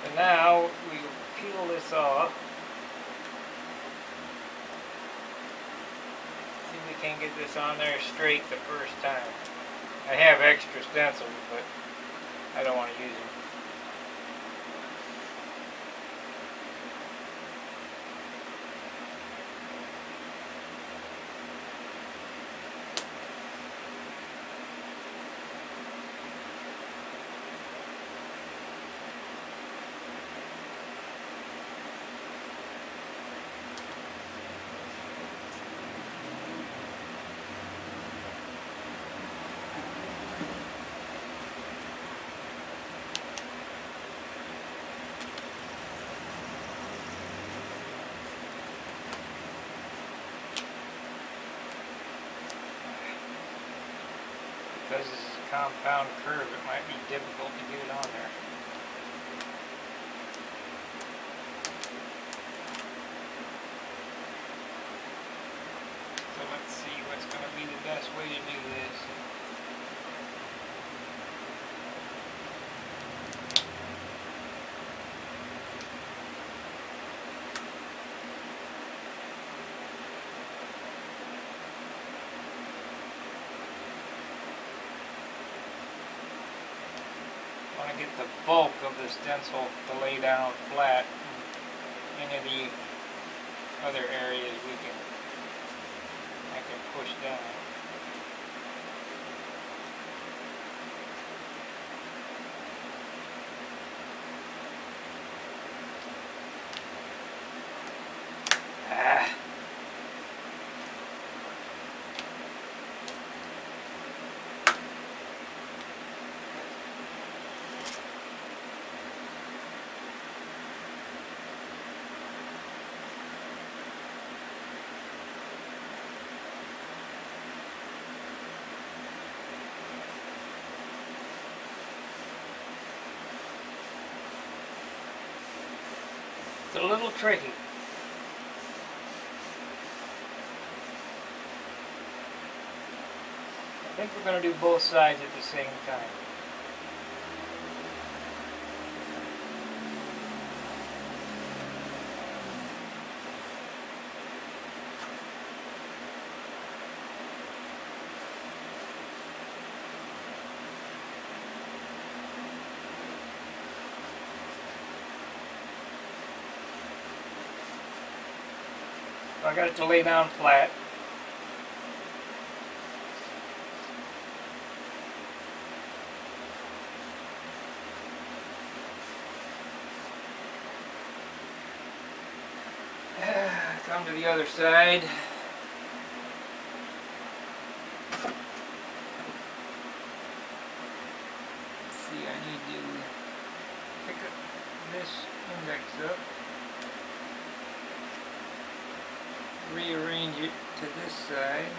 And now we peel this off. See if we can get this on there straight the first time. I have extra stencils, but I don't want to use them. Because this is a compound curve, it might be difficult to get it on there. So let's see what's going to be the best way to do this. I want to get the bulk of the stencil to lay down flat. Any of the other areas I can push down. It's a little tricky. I think we're going to do both sides at the same time. So I got it to lay down flat. Come to the other side. Let's see, I need to pick up this index up, rearrange it to this side.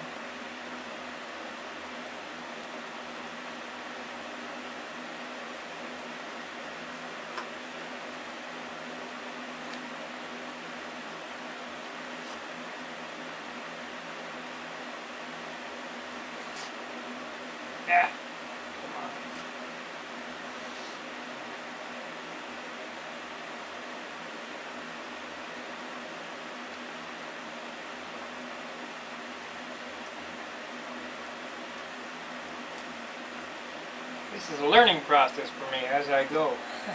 Yeah. Come on. This is a learning process for me as I go. So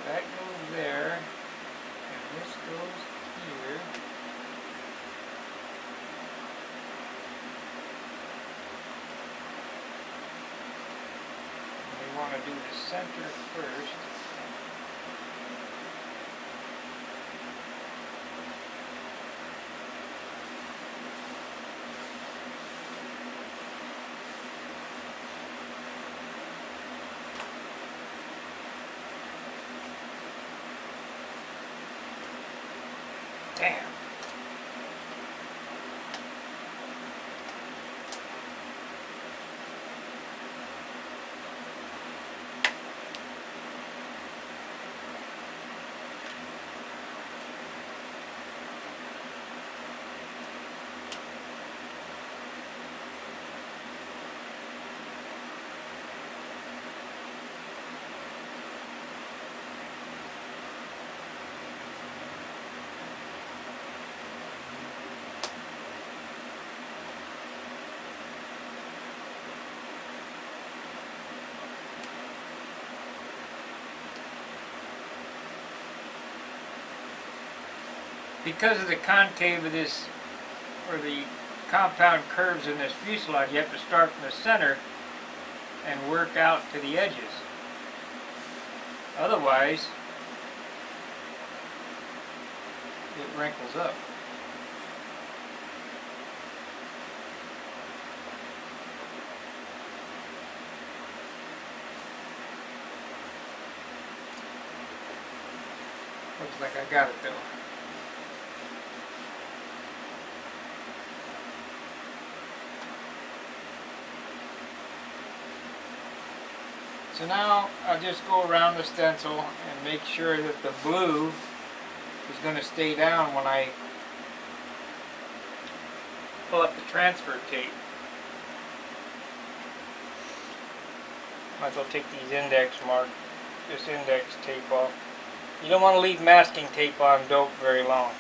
that goes there, and this goes here. We want to do the center first. Damn. Because of the concave of this, or the compound curves in this fuselage, you have to start from the center and work out to the edges. Otherwise, it wrinkles up. Looks like I got it though. So now I'll just go around the stencil and make sure that the blue is going to stay down when I pull up the transfer tape. Might as well take this index tape off. You don't want to leave masking tape on dope very long.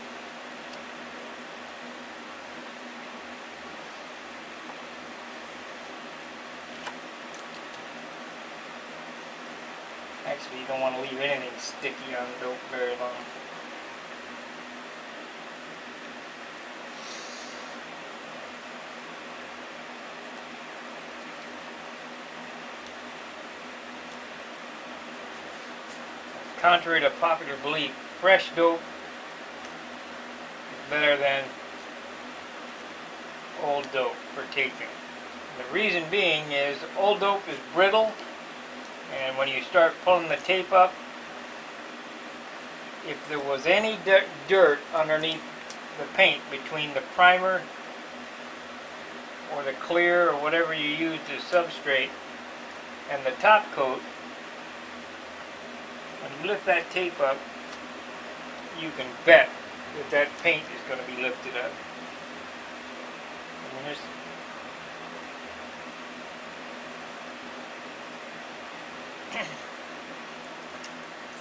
Actually, you don't want to leave anything sticky on dope very long. Contrary to popular belief, fresh dope is better than old dope for taping. And the reason being is old dope is brittle, and when you start pulling the tape up, if there was any dirt underneath the paint between the primer or the clear or whatever you use as substrate and the top coat, when you lift that tape up, you can bet that that paint is going to be lifted up. I mean,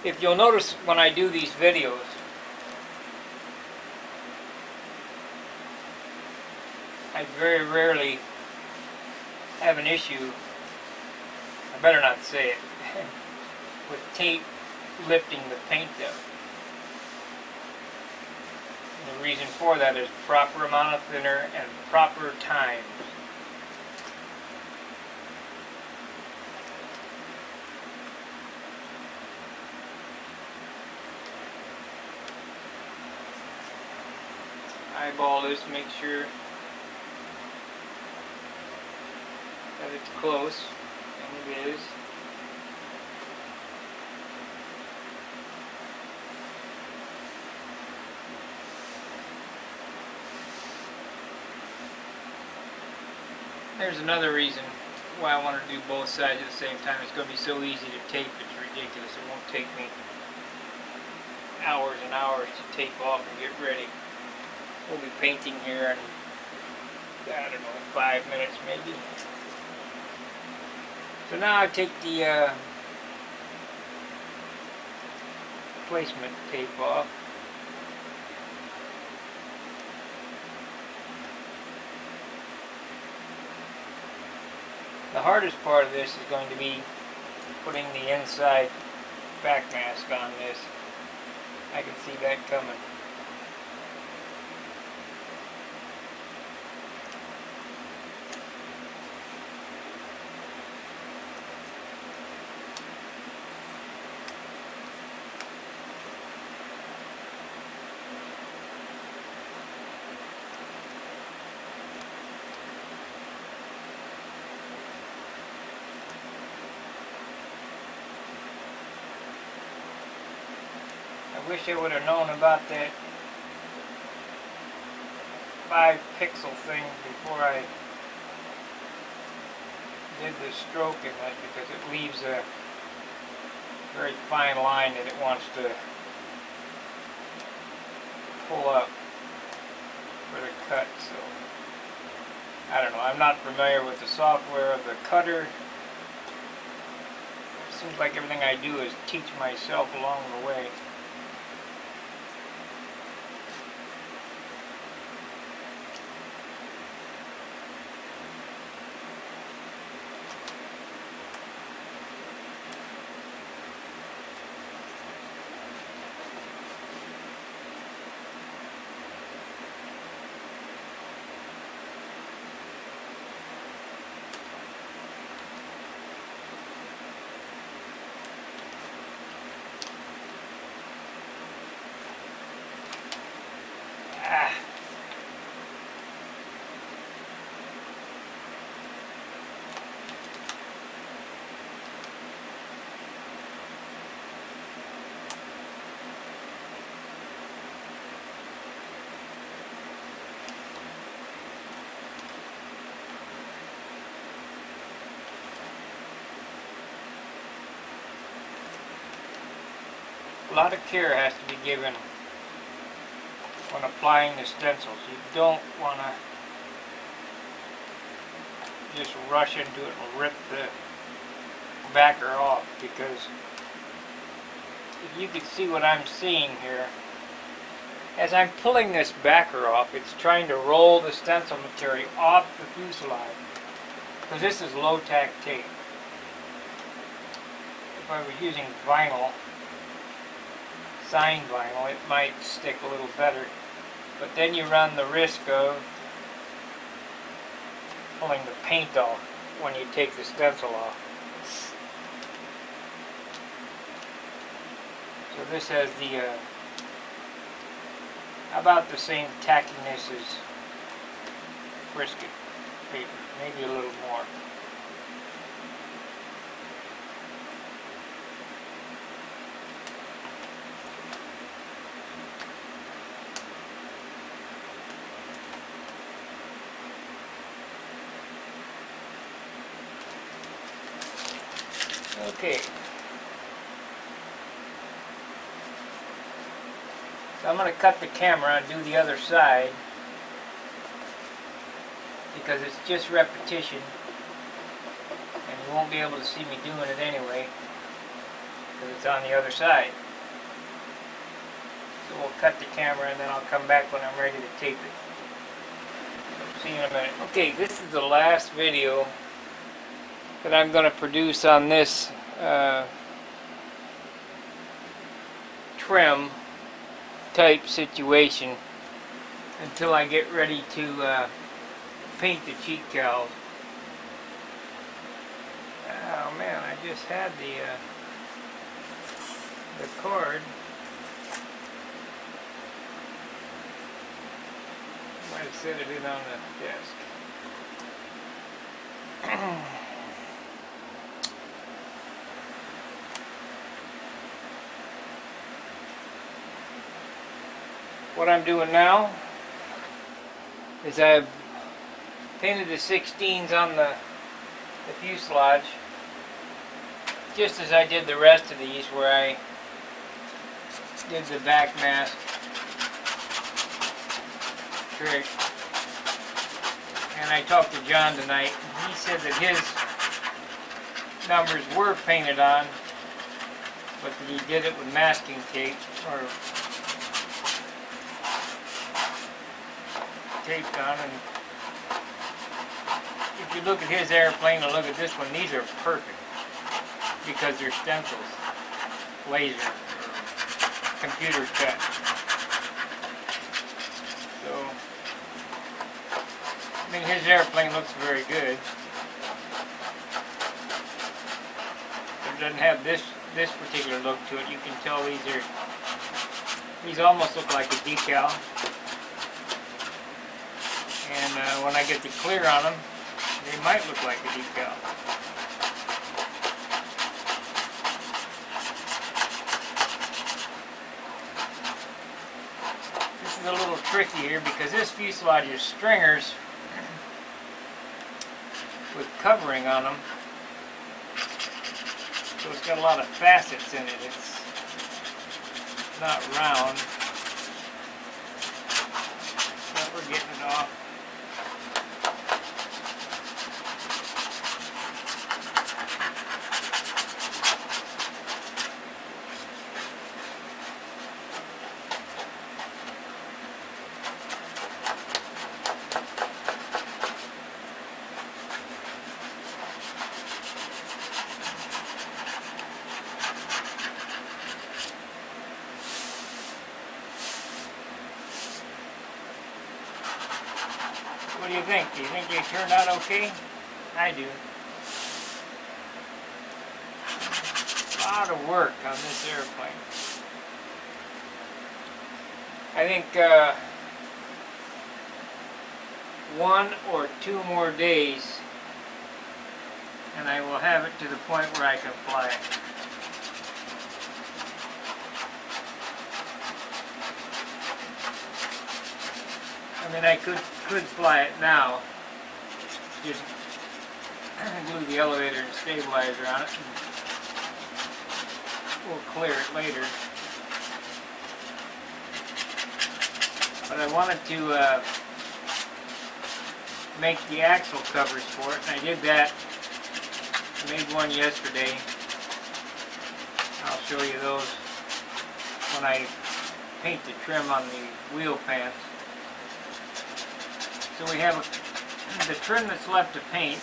if you'll notice when I do these videos, I very rarely have an issue, I better not say it, with tape lifting the paint up. And the reason for that is proper amount of thinner and proper time. Eyeball this, make sure that it's close, and it is. There's another reason why I want to do both sides at the same time. It's going to be so easy to tape, it's ridiculous. It won't take me hours and hours to tape off and get ready. We'll be painting here in, I don't know, 5 minutes maybe. So now I take the placement tape off. The hardest part of this is going to be putting the inside back mask on this. I can see that coming. I wish I would have known about that 5-pixel thing before I did the stroke in that, because it leaves a very fine line that it wants to pull up for the cut. So I don't know, I'm not familiar with the software of the cutter. It seems like everything I do is teach myself along the way. A lot of care has to be given when applying the stencils. You don't want to just rush into it and rip the backer off, because if you can see what I'm seeing here, as I'm pulling this backer off, it's trying to roll the stencil material off the fuselage, because this is low-tack tape. If I was using vinyl, signed vinyl, it might stick a little better, but then you run the risk of pulling the paint off when you take the stencil off. So this has the about the same tackiness as brisket paper, maybe a little more. Okay, so I'm going to cut the camera and do the other side, because it's just repetition and you won't be able to see me doing it anyway because it's on the other side. So we'll cut the camera and then I'll come back when I'm ready to tape it. So, see you in a minute. Okay, this is the last video that I'm going to produce on this trim type situation. until I get ready to paint the cheek cowls. Oh man, I just had the cord. Might have set it in on the desk. What I'm doing now is I've painted the 16s on the fuselage, just as I did the rest of these, where I did the back mask trick. And I talked to John tonight, and he said that his numbers were painted on, but that he did it with masking tape, or taped on. And if you look at his airplane and look at this one, these are perfect because they're stencils, laser, computer cut. So, I mean, his airplane looks very good. It doesn't have this particular look to it. You can tell these almost look like a decal. And when I get the clear on them, they might look like a decal. This is a little tricky here because this fuselage is stringers with covering on them. So it's got a lot of facets in it. It's not round. But we're getting it off. What do you think? Do you think they turned out okay? I do. A lot of work on this airplane. I think 1 or 2 more days and I will have it to the point where I can fly it. I mean, I could fly it now, just glue the elevator and stabilizer on it, and we'll clear it later. But I wanted to make the axle covers for it, and I did that. I made one yesterday. I'll show you those when I paint the trim on the wheel pants. So we have the trim that's left to paint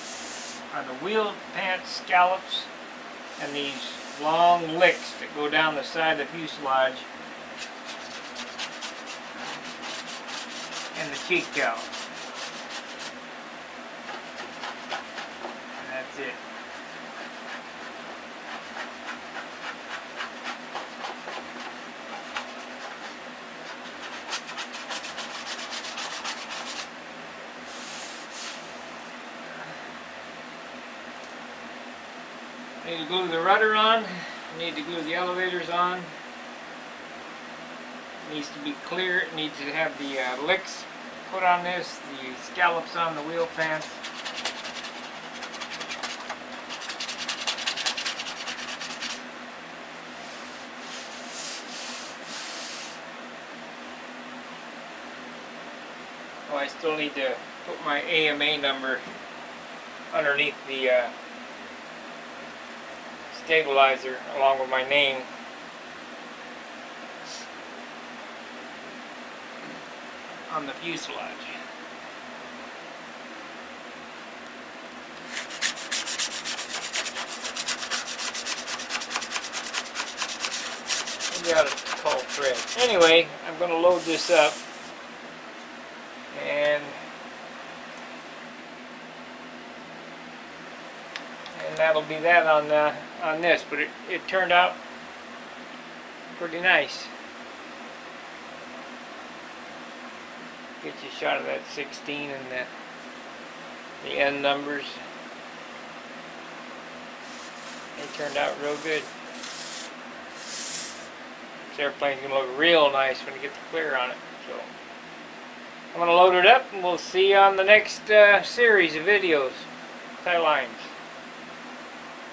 are the wheel pants scallops and these long licks that go down the side of the fuselage and the cheek cowl. And that's it. Need to glue the rudder on, need to glue the elevators on. It needs to be clear, it needs to have the licks put on this, the scallops on the wheel pants. Oh, I still need to put my AMA number underneath the stabilizer along with my name. On the fuselage. Maybe I ought to call Fred. Anyway, I'm going to load this up that'll be that on this. But it turned out pretty nice. Get you a shot of that 16 and the N numbers. They turned out real good. This airplane's going to look real nice when you get the clear on it. So I'm going to load it up and we'll see you on the next series of videos. Tie lines.